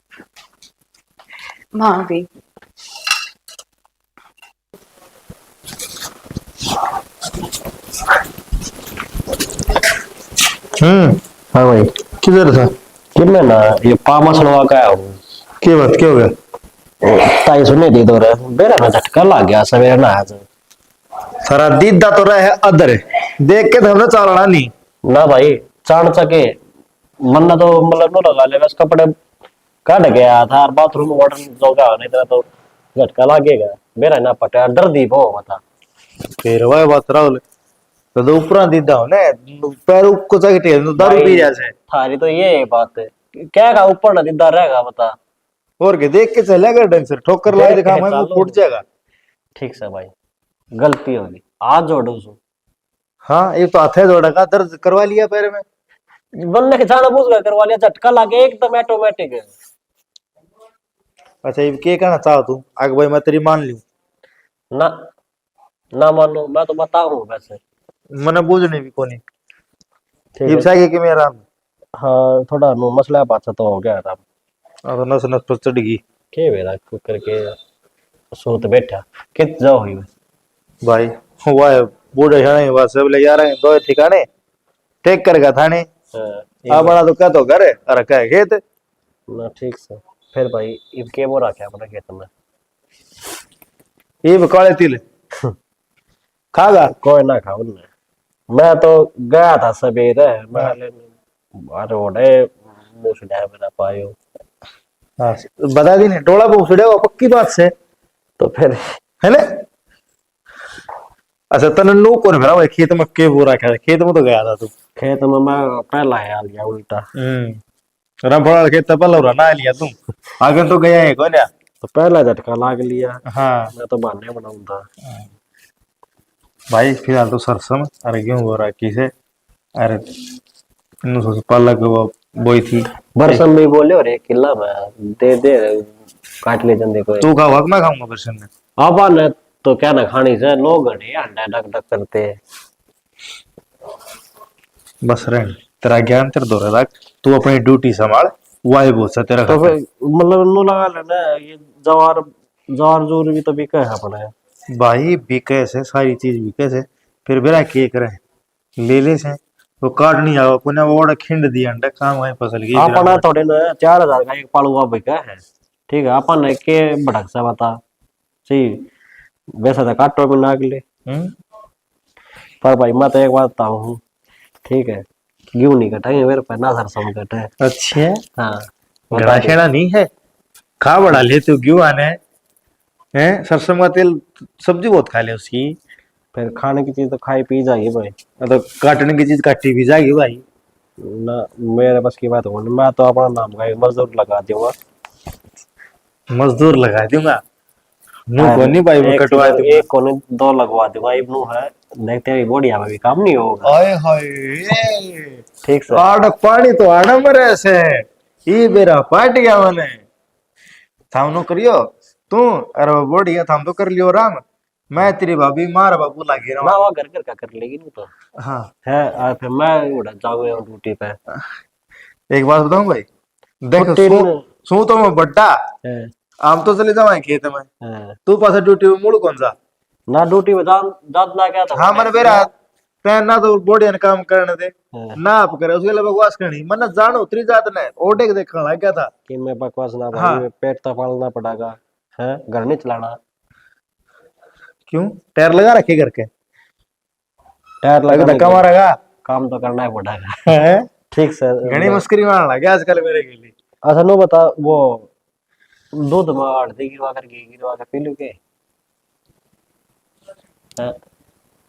माँ आ गई। हाँ भाई किधर था? कि मैं ना ये पामा सुनवा का आया हूँ क्या बात क्या हो गया? ताई सुनने दी तो रे बेरा ना झटका लग गया सवेरे ना आज सारा दीदा तो रहे अदर देख के तो हमने चालना नहीं ना भाई चाण सके मन ना तो मतलब नो लगा ले बस कपड़े काट गया था और बाथरूम वाटर जोगा नहीं तो झटका लगेगा बेरा ना पटे डर दी वो बता फिर वह बात राहुल तो ऊपर दीदा हो ने पैर को चकटे दारू पी जैसे थारी तो ये बात है क्या का ऊपर ना दीदा रहेगा बता और के देख के चलेगा ढंग से ठोकर लगा दिखा मैं वो फूट जाएगा। ठीक से भाई गलती होगी आज जोड़ो सो हाँ ये तो हाथे जोड़ेगा दर्द करवा लिया पैर में बनने के जाना बुझ गया करवा लिया झटका लगे एकदम ऑटोमेटिक है। अच्छा ये क्या कहना चाहो तू आगे भाई मैं तेरी मान लूं ना ना मानो मैं तो बताऊं वैसे मने बूझने भी कोनी ठीक ये है चाहिए कि मेरा हाँ थोड़ा नो मसला बात तो हो गया था तो नस नस पर चढ़ गई के बेरा करके सोत बैठा कित जाओ हुई भाई हुआ है बूढ़े शाने बस सब ले जा रहे हैं दो ठिकाने टेक कर गया थाने आ बड़ा तो क्या तो घर है अरे क्या है खेत ना ठीक से फिर भाई इब के बोरा क्या अपना खेत में ये काले तिल खागा कोई ना खाओ ना मैं तो गया था सवेरे मैं अरे ओडे मुसड़ा बना पायो हाँ बता दी नहीं टोला को छुड़ेगा पक्की बात से तो फिर है ना। अच्छा तने नो कौन भरा भाई खेत में के बोरा क्या खेत में तो गया था तू खेत में मैं पहला आ गया उल्टा रफड़ा खेत पहले ना लिया तुम आगे तो गया है कौन तो पहला झटका लाग लिया हाँ मैं तो बहाने बनाऊं था भाई फिलहाल तो सरसम अरे क्यों हो रहा किसे अरे इन सोच पलक वो बोई थी बरसम भी बोले और एक किला में दे काट ले जंदे कोई तू खाओ मैं खाऊंगा बरसन में अब ने तो क्या ना खानी से 9 घंटे अंडा डक डक करते बस रह तेरा ज्ञान तेरे दो रख तू अपनी ड्यूटी संभाल वाई बहुत सा तेरा तो खाता फिर मतलब नो लगा लेना ये जवार जवार जोर भी तो बिका है अपने है। भाई बिके से सारी चीज बिके से फिर बेरा के करे ले ले से वो काट नहीं जाओ पुणे वो खिंड दिया अंडा काम है फसल की अपना थोड़े ना 4000 का एक पालुआ बिका है ठीक है अपन ने के भड़क से बता सही वैसा तो काटो में नाग ले पर भाई मैं तो एक बात बताऊं हूँ ठीक है क्यों नहीं कटाएंगे मेरे पे ना सरसों कटा है अच्छा हाँ गड़ा शेड़ा नहीं है खा बड़ा ले तू क्यों आने हैं सरसों का तेल सब्जी बहुत खा ले उसकी फिर खाने की चीज तो खाई पी जाएगी भाई तो काटने की चीज काटी भी जाएगी भाई ना मेरे बस की बात हो मैं तो अपना नाम का मजदूर लगा दूंगा मजदूर लगा दूंगा नो को नहीं भाई मैं कटवा दूंगा एक कोने 2 लगवा दूंगा इब्नू है देखते हैं बढ़िया में भी काम नहीं होगा हाय हाय ठीक से आड़ पानी तो आड़ मरे से ये बेरा पाट गया मने थाम नो करियो तू अरे बढ़िया थाम तो कर लियो राम। मैं तेरी भाभी मारा बाबू लागे ना रहा। वो घर घर का कर लेगी नहीं तो हाँ है। फिर मैं उड़ा जाऊंगा ड्यूटी पे। एक बात बताऊं भाई, देख छुट्टी सू नहीं सू तो मैं बड्डा है। आम तो चले जावा खेत में, है। तू पास ड्यूटी में मुड़ कौन सा। ना ड्यूटी पे जात ना क्या था हाँ मन बेरा तै ना तो बढ़िया काम करने दे हाँ, ना आप करे उसके लिए बकवास करनी मन जानो उतरी जात ने ओडे के देखने लग गया था। कि मैं बकवास ना हाँ भाई पेट तो पालना पड़ेगा है घर नहीं चलाना। क्यों टायर लगा रखे घर के, टायर लगा लगाने धक्का के मारेगा काम तो करना ही पड़ेगा। है। ठीक सर घनी मस्करी मारने लग गया आजकल मेरे के लिए। अच्छा नो बता वो दूध में हल्दी गिरवा कर घी गिरवा कर पी लू के हैं?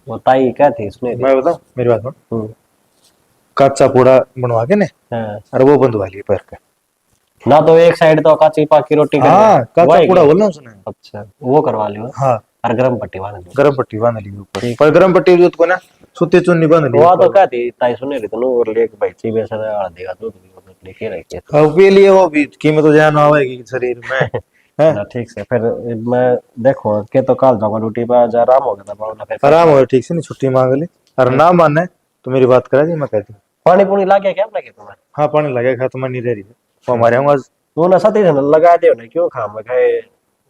वो ताई क्या थी उसने मैं बताऊं मेरी बात सुन, हम्म, कच्चा पूड़ा बनवा के ने हाँ। और वो बंधवा लिए पैर के। ना तो एक साइड तो काची पाकी रोटी कर हाँ कच्चा वही पूड़ा क्या? बोलना उसने। अच्छा वो करवा लियो हाँ और गरम पट्टी बांध लो। गरम पट्टी बांध ली ऊपर, ठीक। पर गरम पट्टी जो को ना सुती चुन्नी बांध ली वो तो ऊपर। क्या थी ताई सुने रही तो नो और लेके भाई ची बेसा हल्दी का दूध लेके रखी है। अब के लिए वो भी कीमत तो जान आवेगी शरीर में है। ना ठीक से फिर मैं देखो के तो कल जाऊंगा ड्यूटी पे आज आराम हो गया था बाबू ने फिर आराम हो ठीक से नहीं छुट्टी मांग ली और ना माने तो मेरी बात करा दी मैं कहती हूँ। पानी पुनी ला के क्या लगे तुम्हें हाँ पानी लगे खत्म नहीं रह रही है वो हमारे यहाँ आज। वो ना सती से लगा दे ना क्यों खाम में खाए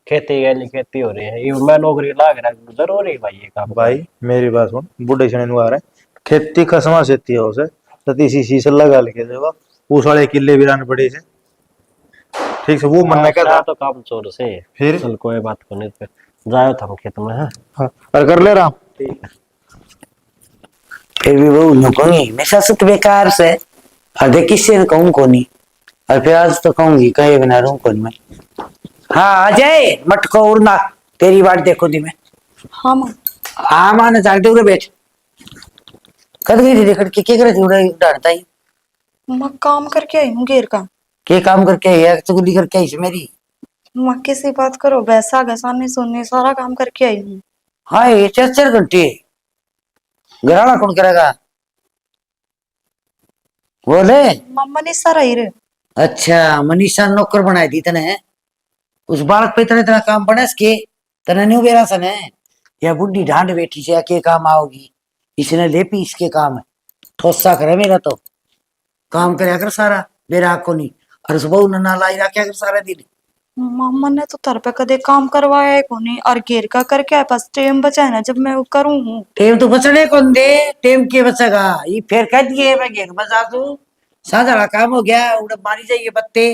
खेती गैली खेती हो रही है ये मैं नौकरी लाग रहा है जरूरी भाई ये काम भाई मेरी बात सुन बुढ़े छने नु आ रहा है खेती खसमा सेती है उसे तती सी शीश लगा लेके देवा वो साले किले भी रान पड़े से ठीक से वो मन में क्या था तो काम चोर से फिर चल कोई बात को नहीं फिर जाओ थम खेत में है हाँ और कर ले रहा फिर भी वो नुकोंगी मैं ससुत बेकार से अधे किससे न कहूँ कोनी और फिर आज तो कहूंगी कहे बिना रहूं कौन मैं। हाँ अजय मटको उड़ना तेरी बात देखो दी मैं। हाँ माँ। हाँ माने जानते हुए बैठ कद गई थी देखड़ के करे थी उड़ा डरता ही माँ काम करके आई हूँ घेर का। के काम करके आई है चुगली करके आई से मेरी। माँ किसी बात करो वैसा घसाने सुनने सारा काम करके आई हूँ। हाँ ये 4 घंटे घराना कौन करेगा बोले। मम्मा ने सारा ही रे। अच्छा मनीषा नौकर बनाई दी तने उस बालक पे इतना इतना काम बने इसके तने नहीं बेरा सन है या बुढ़ी ढांड बैठी से के काम आओगी इसने ले पी इसके काम है ठोसा करे मेरा तो काम करे अगर सारा बेरा को नहीं और सुबह ना लाई रखे अगर सारा दिन। मम्मा ने तो तर पे कदे काम करवाया है कोनी और घेर का करके आए बस टाइम बचा है ना जब मैं वो करूँ हूँ। टेम तो बचने कौन दे टेम के बचेगा ये फिर कह दिए मैं घेर बजा दू साझा काम हो गया उड़ मारी जाइए बत्ते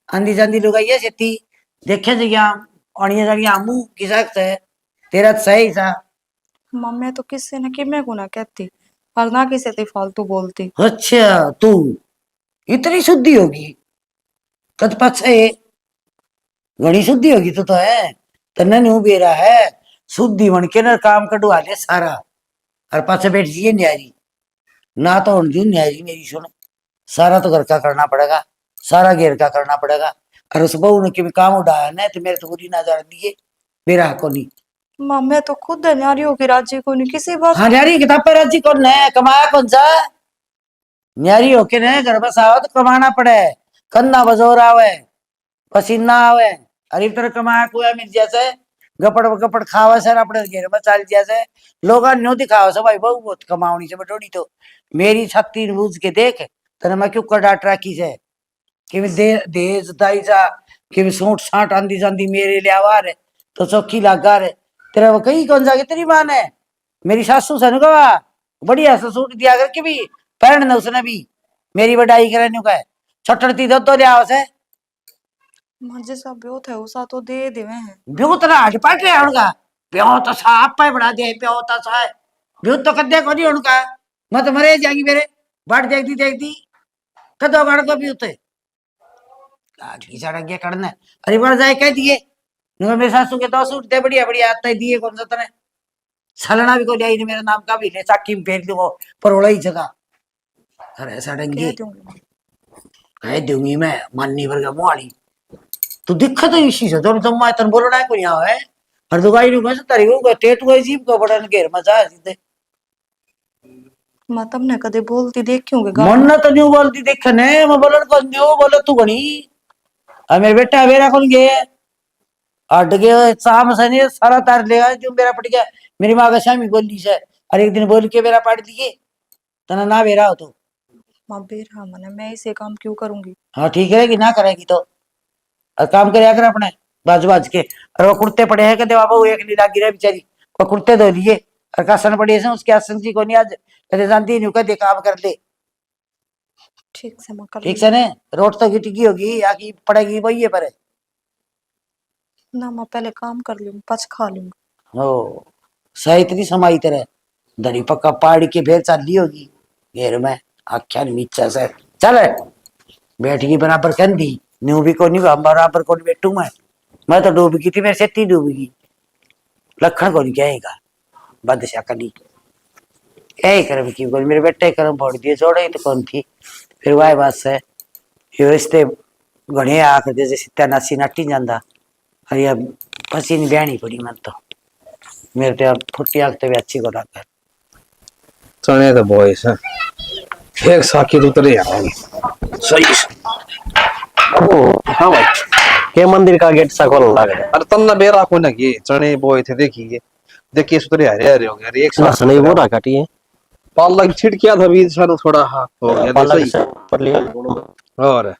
आंधी जांधी लुगाइए सेती देखे जगह अणिया जानिया आमू किसा है तेरा सही सा। मम्मी तो किससे न कि मैं को ना कहती और ना किसी से फालतू बोलती। अच्छा तू इतनी शुद्धि होगी कद पछे घनी शुद्धि होगी तो है तन्ने न्यू बेरा है शुद्धि बन के ना काम कटवा ले सारा और पाछे बैठ जाइए न्यारी ना तो उन न्यारी मेरी सुन सारा तो घर का करना पड़ेगा सारा घेर का करना पड़ेगा और उस बहू ने कि काम उड़ाया ना तो मेरे तो पूरी ना जान दिए मेरा को नहीं। मम्मी तो खुद नारी होगी राजी को नहीं किसी बात। हाँ न्यारी किताब पर राजी कौन है कमाया कौन सा न्यारी होके न घर बस आओ तो कमाना पड़े कंधा बजोर आवे पसीना आवे अरे तरह कमाया कुआ मिल जैसे गपड़ गपड़ खावा सर अपने घेर में चाल जैसे लोग न्यो दिखावा से भाई बहु बहुत कमावनी से बटोड़ी तो मेरी छत्ती बूझ के देख तेरे मैं क्यों कर डाट रखी से कि दे देज दाई जा कि सूट साट आंदी जांदी मेरे लिए आवा रे तो चौकी लागा रे तेरा वो कहीं कौन जाके तेरी मान है मेरी सासू से कहा बढ़िया से सूट दिया करके भी पहन उसने भी मेरी बड़ाई करे का छटड़ती दो ले आओ से मुझे सब ब्योत है उसा तो दे देवे हैं। ब्यूत ना हट पाट रहे उनका प्यो तो सा आप पे बढ़ा दिया प्यो तो सा है ब्यूत तो कद्दे को नहीं उनका मत मरे जाएगी मेरे बाट देखती कदो गड़ को ब्यूत सड़क गया करना अरे बढ़ जाए कह दिए मेरे सासू के 2 सूट थे बढ़िया बढ़िया आते दिए कौन सा तने छलना भी को लिया मेरे नाम का भी ले चाकी में फेंक दो परोड़ा ही जगह अरे सड़ेंगे कह दूंगी मैं माननी भर का मुआड़ी तू दिक्कत है इसी से तो मैं तन बोलना है कोई यहाँ है हर दुगाई नु बस तारी को टेट को जीप को बड़न घेर मजा है सीधे मैं तमने कदे बोलती देखूंगी मन न तो न्यू बोलती देखने मैं बोलन को न्यू बोले तू गणी अब मेरे बेटा मेरा कौन गए अट गए शाम से नहीं सारा तार लेगा जो मेरा पट गया। मेरी माँ का शामी बोली से और एक दिन बोल के मेरा पाट दिए तना ना बेरा हो तो। माँ बेर हाँ मने मैं इसे काम क्यों करूंगी। हाँ ठीक रहेगी ना करेगी तो और काम करे कर अपने बाजू बाज के। और वो कुर्ते पड़े हैं कहते बाबा वो एक लीला गिरा बेचारी वो कुर्ते धो लिए और कासन पड़े से उसके आसन जी को नहीं आज कहते जानती नहीं कहते काम कर ले। ठीक से माँ कर ठीक से ने रोट तो गिटी की होगी आकी पड़ेगी वही है पर ना माँ पहले काम कर लूंगी पच खा लूंगी। ओ सही इतनी समाई तरह धनी पक्का पहाड़ी के भेड़ चाली होगी घेर में आख्या नीचा से चल बैठगी बराबर कंधी न्यू भी को नहीं बराबर को नहीं बैठू मैं तो डूब गई थी मेरे से डूब गई लखन को नहीं कहेगा बदशा कली यही कर्म की बोल मेरे बेटे कर्म फोड़ दिए छोड़े तो कौन थी फिर वह बात से ये रिश्ते घने आकर जैसे सीता नासी नाटी जाता और ये फसी नहीं बहनी पड़ी मन तो मेरे तो फुटी आग तो भी अच्छी को रखा चने तो बॉयस है एक साकी तो उतरे आएंगे सही हाँ भाई के मंदिर का गेट सा खोल लग रहा है। अरे तन्ना बेरा को ना कि चने बोए थे देखिए सुतरे हरे हरे हो गए अरे एक साथ बस नहीं वो रहा काटी है पाला की छिड़किया था भी सारू थोड़ा हाँ हो गया तो पालक सही से पर लिया और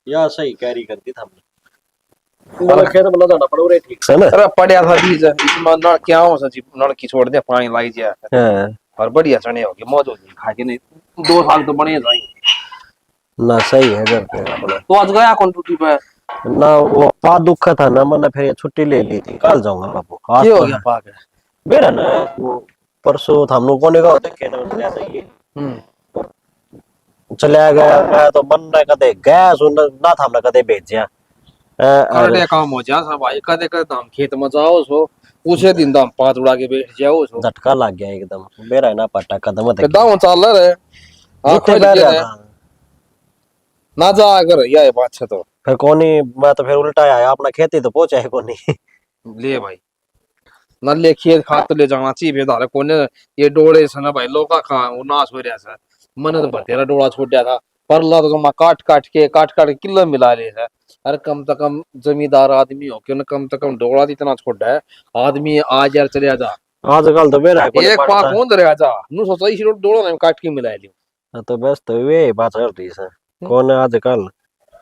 या सही कैरी करती था हमने वाला खेत बोला था ना पड़ो रे ठीक से ना। अरे पड़िया था बीज इसमें नल क्या हो सची नल की छोड़ दे पानी लाई जा हाँ और बढ़िया चने हो गए मौज हो गई खा के नहीं 2 साल तो बने जाएंगे ना सही है घर पे अपना तो आज गया कौन टूटी पे ना वो पा दुख था ना मैंने फिर ये छुट्टी ले ली थी कल जाऊंगा बाबू आज ये हो तो गया पाक है मेरा ना वो परसों था हम लोग कोने का होते के ना चाहिए चले गया मैं तो मन ना कदे गया सुन ना था हमने कदे भेजा करने काम हो जा सब भाई कदे कदे दाम खेत में जाओ सो पूछे दिन दाम पात उड़ा के बैठ जाओ सो झटका लग गया एकदम मेरा है ना पट्टा कदम ते दाम चल रहे जितने आखिर पैर ये ना जा अगर ये बात है तो फिर कोनी मैं तो फिर उल्टा आया अपना खेती तो पहुंचा है कोनी ले भाई न ले खेत खात ले जाना चाहिए बेदार कोने ये डोड़े से ना भाई लोका खा वो नाश हो रहा है मन तो बतेरा डोड़ा छोड़ दिया था परला तो मैं काट के किलो मिला ले है अरे कम से कम जमींदार आदमी हो क्यों ना कम से कम डोड़ा इतना छोटा है आदमी आज यार चले जा आजकल तो मेरा एक पाक कौन दे जा नु सोचा इसी डोड़ा ने काट के मिला लियो तो बस तो वे बात कर रही है कौन आजकल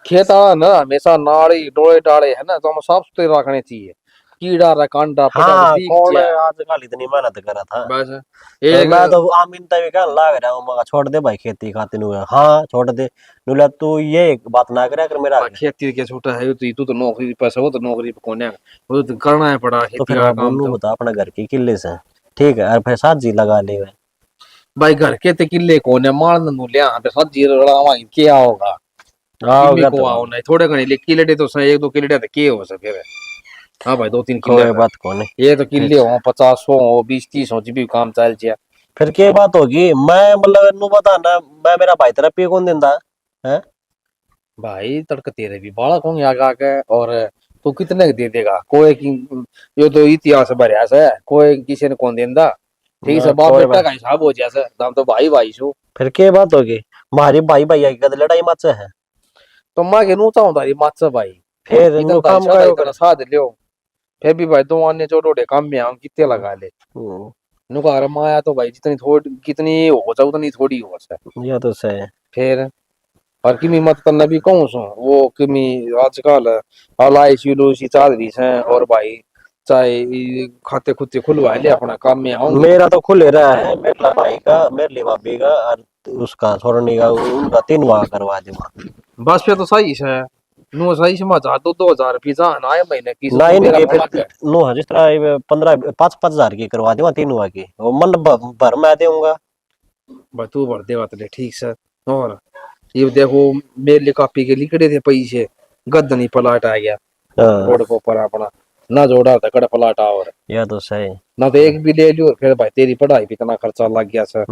खेत ना हमेशा नाड़ी डोले डाले है ना तो हम साफ सुथरे रखने चाहिए कीड़ा रा कांडा हाँ कौन आजकल इतनी मेहनत करा था बस तो एक मैं तो आमीन तभी कह लाग रहा हूँ मगर छोड़ दे भाई खेती खाती नु हाँ छोड़ दे नुला तू ये बात ना करे कर मेरा खेती के छोटा है तो तू तो नौकरी पैसा हो तो नौकरी पे कोने वो तो करना है पड़ा तो खेती फिर का आप काम बोलू तो बता अपने घर की किले से ठीक है और फिर साथ जी लगा ले भाई घर के ते किले कोने मारन नु ले पे सब्जी रड़ावा क्या होगा आओगे को तो आओ नहीं थोड़े घने ले किले तो सही 1-2 किले तो के हो सके हाँ भाई 2-3 किले कोई बात कौन ये तो किले हो 50 100 हो 20-30 हो जी भी काम चल जाए फिर क्या बात होगी मैं मतलब नु बता ना मैं मेरा भाई तरफ पे कौन दिंदा है भाई तड़क तेरे भी बाला कौन आगा के और तू कितने के दे देगा कोई की यो तो इतिहास भरया से कोई किसी ने कौन देंदा ठीक है बाप कोई बेटा का हिसाब हो जैसे दाम तो भाई भाई छो फिर क्या बात होगी हमारी भाई भैया की कद लड़ाई मत है तो मां के नूचा होता री माचा भाई फिर इतना नु काम सादा करो इतना साथ लियो फिर भी भाई दो अन्य छोटे काम में हम कितने लगा ले नुका अरे माया तो भाई जितनी थोड़ी कितनी हो जाए उतनी थोड़ी हो सके या तो सही फिर और किमी मत करना भी कहूँ सो वो किमी आजकल अलाई सी चाल रही है और भाई चाहे खाते खुते खुलवा ले अपना काम में आऊंगे मेरा तो खुले रहा है मेरे भाई का मेरे लिए भाभी का और उसका छोड़ने का उनका 3 माह करवा दूंगा बस फिर तो सही है नो सही से मजा 2-2000 पिज्जा आए महीने की नहीं नहीं फिर नो जिस तरह 15-5 हजार की करवा दूंगा 3 माह की वो मन भर मैं दूंगा बस तू भर देगा तो ठीक है और ये देखो मेरे लिए कापी के लिखड़े थे पैसे गद्द नहीं पलाट आ गया रोड को ऊपर अपना ना जोड़ा था कड़ पलाटा और या तो सही ना तो एक भी ले लियो फिर भाई तेरी पढ़ाई पे इतना खर्चा लग गया सर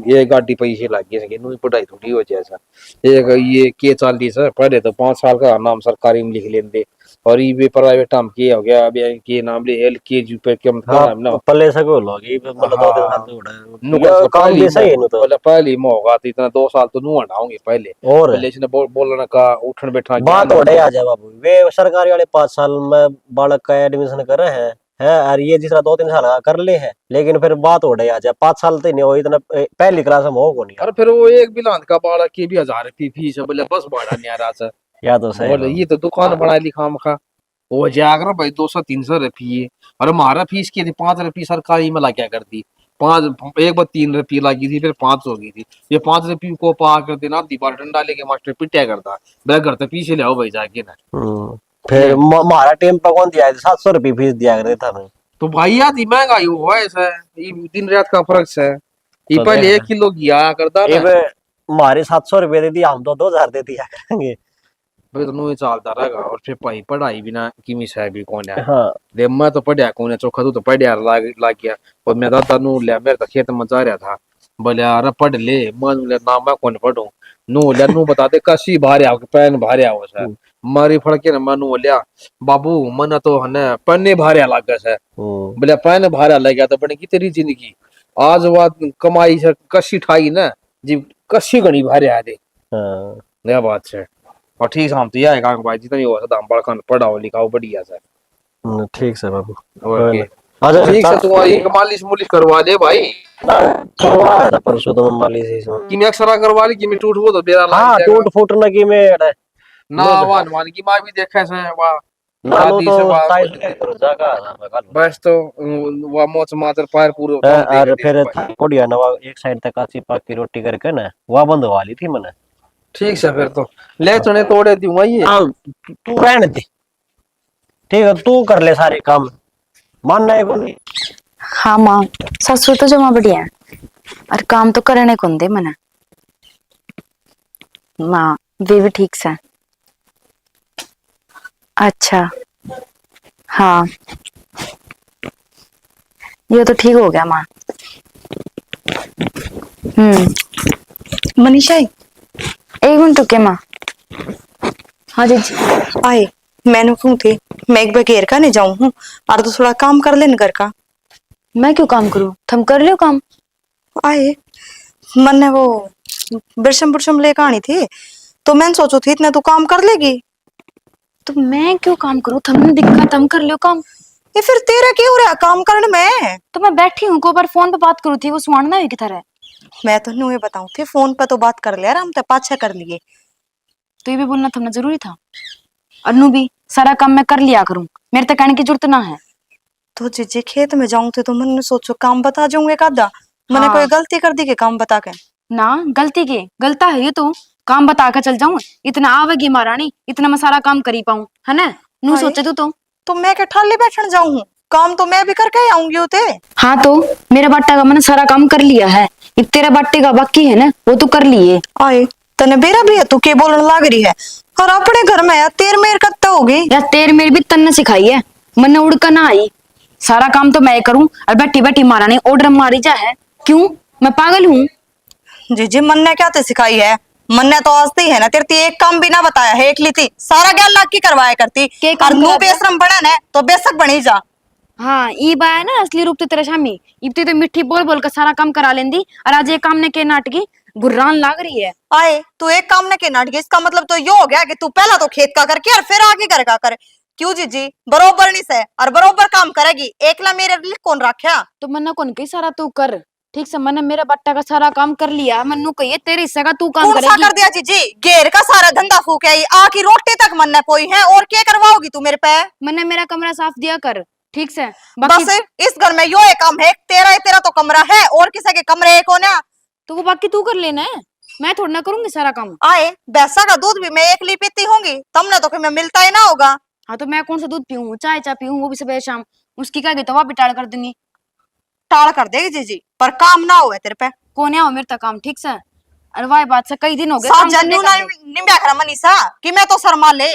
ये गाड़ी पैसे लग गए सर नई पढ़ाई थोड़ी हो जाए सर एक ये के 40 है पढ़े तो 5 साल का नाम सरकारी में लिख लेंगे और ये प्राइवेट हम के हो गया अभी के नाम ले LKG पे कम हाँ था ना पल्ले सको लोगी मतलब 2-3 साल तो नु उड़ा का काम भी सही है नु तो बोले पहली मोगा तो इतना 2 साल तो नु हटाओगे पहले और पहले इसने बोलना का उठन बैठना बात उड़े आ जाए बाबू वे सरकारी वाले 5 साल में बालक का एडमिशन कर रहे हैं और ये जिस तरह 2-3 साल का कर ले है लेकिन फिर बात उड़े आ जाए 5 साल तो नहीं हो इतना पहली क्लास में हो को नहीं और फिर वो एक बिलांत का बालक की भी 1000 रुपये फीस है बोले बस भाड़ा नहीं आ रहा था या तो सही बोले ये तो दुकान बना ली खाम खा वो जाकर भाई 200-300 रुपये और हमारा फीस की थी 5 रुपये सरकारी में ला क्या करती 5 एक बार 3 रुपये लगी थी फिर 5 हो गई थी ये 5 रुपये को पा कर देना दीवार डंडा लेके मास्टर पिटाया करता मैं घर तो पीछे ले आओ भाई जाके ना फिर हमारा टेम पर कौन दिया 700 रुपये फीस दिया करते था मैं तो भाई यार महंगाई हुआ है ऐसा ये दिन रात का फर्क है ये तो पहले देख 1 किलो की आया करता ये ना हमारे 700 रुपये दे दिया हम तो 2000 दे दिया करेंगे भाई तो ये चलता रहेगा और फिर भाई पढ़ाई बिना की मिसाई भी कौन है हाँ दे मैं तो पढ़िया कौन है चोखा तू तो पढ़िया लाग गया और मैं दादा नु ले मेरे तो खेत में जा रहा था बोले अरे पढ़ ले मन ले ना मैं कौन पढ़ूं नु बता दे कसी भारे आओ पैन भारे आओ सर मारी फड़के न मनु लिया बाबू मन तो हने पन्ने भारे लागे है बोले पैन भारे लग गया तो बने की तेरी जिंदगी आज बात कमाई से कसी ठाई ना जी कसी गणी भारे आ दे हाँ नया बात है और ठीक है हम तो यह है भाई जितना भी हो सकता हम बड़का पढ़ाओ लिखाओ बढ़िया से ठीक है बाबू और के अच्छा ठीक है तुम्हारी एक मालिश मुलिश करवा दे भाई करवाया था परसों तो माली से कि मैं अक्सरा करवा ली कि मैं टूट वो तो बेरा हाँ टूट फूट न की में ना वन की मां भी देखा से वाह नानो शादी तो से बाद टाइल जगह था बस तो वो मोच मात्र पैर पूरे और फिर कोडिया नवा एक साइड तक काची पाक की रोटी करके ना वह बंद वाली थी मैंने ठीक है फिर तो ले चने तोड़े दूंगा ये तू रहने दे ठीक है तू कर ले सारे काम मानना है कोनी हाँ माँ ससुर तो जमा बढ़िया है और काम तो करने को दे मना माँ वे भी ठीक से अच्छा हाँ ये तो ठीक हो गया माँ मनीषा एक मिनट रुके माँ हाँ जी आए मैंने क्यों थे मैं एक बार घेर का नहीं जाऊं हूँ और तो थोड़ा काम कर लेन घर का मैं क्यों काम करूँ तुम कर लियो काम आए मन ने वो बिरसम बुरसम लेकर आनी थी तो मैंने सोचो थी इतना तू काम कर लेगी तो मैं क्यों काम करूँ तुमने दिक्कत तुम कर लियो काम ये फिर तेरा क्यों हो रहा काम करने में तो मैं बैठी हूँ को बार फोन पे बात करूँ थी वो सुनना भी किधर है मैं तो नहीं बताऊं थी फोन पे तो बात कर लिया हम तो पाछा कर लिए तो ये भी बोलना था जरूरी था अनु भी सारा काम मैं कर लिया करूँ मेरे तक कहने की जरूरत ना है तो जीजे खेत में जाऊं थे तो मैंने सोचो काम बता जाऊंगा एक आधा मैंने हाँ। कोई गलती कर दी के काम बता के ना गलती के गलता है ये तो काम बता कर चल जाऊं इतना आवेगी महारानी इतना मैं सारा काम कर ही पाऊं है ना नू हाय। सोचे तो मैं क्या ठाले बैठन जाऊं हूँ काम तो मैं भी करके आऊंगी होते हाँ तो मेरा बाट्टा का मैंने सारा काम कर लिया है अब तेरा बाट्टे का बाकी है ना वो तो कर लिए आए तने बेरा भी है तू के बोलने लाग रही है और अपने घर में यार तेर मेर कत्ता होगी यार तेरे मेरी भी तन्ने सिखाई है मैंने उड़कर ना आई सारा काम तो मैं करूं और बैठी बैठी महारानी ऑर्डर मारी जा है क्यों मैं पागल हूँ जी मन ने क्या ते सिखाई है मन ने तो आस्ती है ना तेरे एक काम भी ना बताया है एक ली थी सारा ज्ञान लाग की करवाया करती के काम और नू करा दिया? बेशरम बना ना तो बेशक बनी जा हाँ ई बा है ना असली रूप तो तेरे शामी इब तो मिट्टी बोल बोल कर सारा काम करा लेंदी और आज ये काम ने के नाटकी गुर्रान लाग रही है आए तू एक काम न के नाटक इसका मतलब तो यो हो गया कि तू पहला तो खेत का करके और फिर आगे घर का कर क्यों जी बरोबर नहीं से और बरोबर काम करेगी एकला मेरे लिए कौन रखा तो मन्ना कौन कही सारा तू कर ठीक से मैंने मेरा बट्टा का सारा काम कर लिया मन्नू कहिए तेरे हिस्से का तू काम कौन सा करेगी कर दिया जी घेर का सारा धंधा फूक आई आकी रोटी तक मन न कोई है और क्या करवाओगी तू मेरे पे मैंने मेरा कमरा साफ दिया कर ठीक से बस इस घर में यो एक काम है तेरा तो कमरा है और किसी के कमरे एक होना तो वो बाकी तू कर लेना है मैं थोड़ा ना करूंगी सारा काम आए भैंसा का दूध भी मैं एक ली पीती होंगी तुमने तो मैं मिलता ही ना होगा हाँ तो मैं कौन सा दूध पीऊँ चाय पीऊँ वो भी सुबह शाम उसकी क्या गई तो वह भी टाड़ कर दूंगी टाल कर देगी जी पर काम ना हुआ तेरे पे कौन हो मेरे तक काम ठीक से अरे वाह बात से कई दिन हो गए साथ काम करने जन्नू का ना निम्ब्या खरा मनीषा कि मैं तो शर्मा ले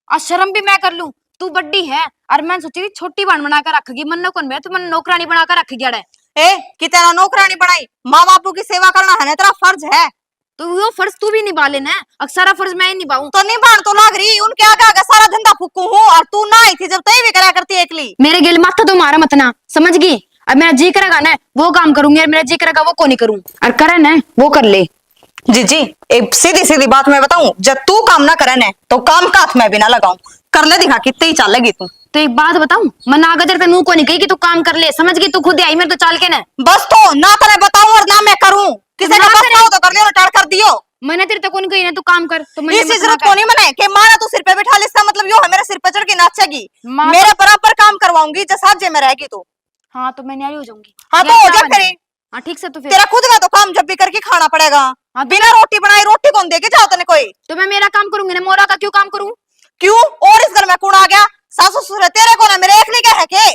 और शर्म भी मैं कर लूं तू बड्डी है और मैं सोची थी छोटी बन बना कर रखेगी मन कौन मैं तो मन नौकरानी बना कर रख गया ए कि तेरा नौकरानी बनाई माँ बापू की सेवा करना है ना तेरा फर्ज है तो वो फर्ज तू भी निभा लेना है, अक्सर फर्ज मैं ही निभाऊं। तो निभान तो लग रही उनके आगे आगे सारा धंधा फूकू हूँ, और तू ना आई थी जब तय भी करा करती एकली। मेरे गिल माथा तो मारा मत ना, समझ गई? अब मेरा जी करेगा ना वो काम करूंगी, और मेरा जी करेगा वो को नहीं करूं, और करे ना वो कर ले। जी एक सीधी सीधी बात मैं बताऊं, जब तू काम ना करे ना तो काम का हाथ मैं भी ना लगाऊं, कर ले दिखा कितनी ही चालेगी तू। तो एक बात बताऊं, मैं नागजर तेनू को नहीं कही कि तू काम कर ले, समझ गई? तू खुद ही आई मेरे तो चाल के ना। बस तो ना करे बताऊं और ना मैं करूं, किसी ना का बस करे। हो तो कर लियो, टाड़ कर दियो। मैंने तेरे तक को नहीं कही ना तू काम कर, तो मैंने इस जरूरत को नहीं मने कि मारा तू सिर पे बिठा ले, इसका मतलब यो है मेरे सिर पे चढ़ के नाचेगी, माँ तो- मेरे बराबर काम करवाऊंगी जैसा जे में रहेगी तू। हाँ तो मैं न्यारी हो जाऊंगी। हाँ तो ये हो अच्छा जा बने। फिर, हाँ ठीक से, तो फिर तेरा खुद का तो काम जब भी करके खाना पड़ेगा। हाँ तो- बिना रोटी बनाई रोटी कौन देके जाओ तने कोई? तो मैं मेरा काम करूंगी ना, मोरा का क्यों काम करूं? क्यों? और इस घर में कौन आ गया? सासू ससुर है तेरे को ना, मेरे एकली के है के?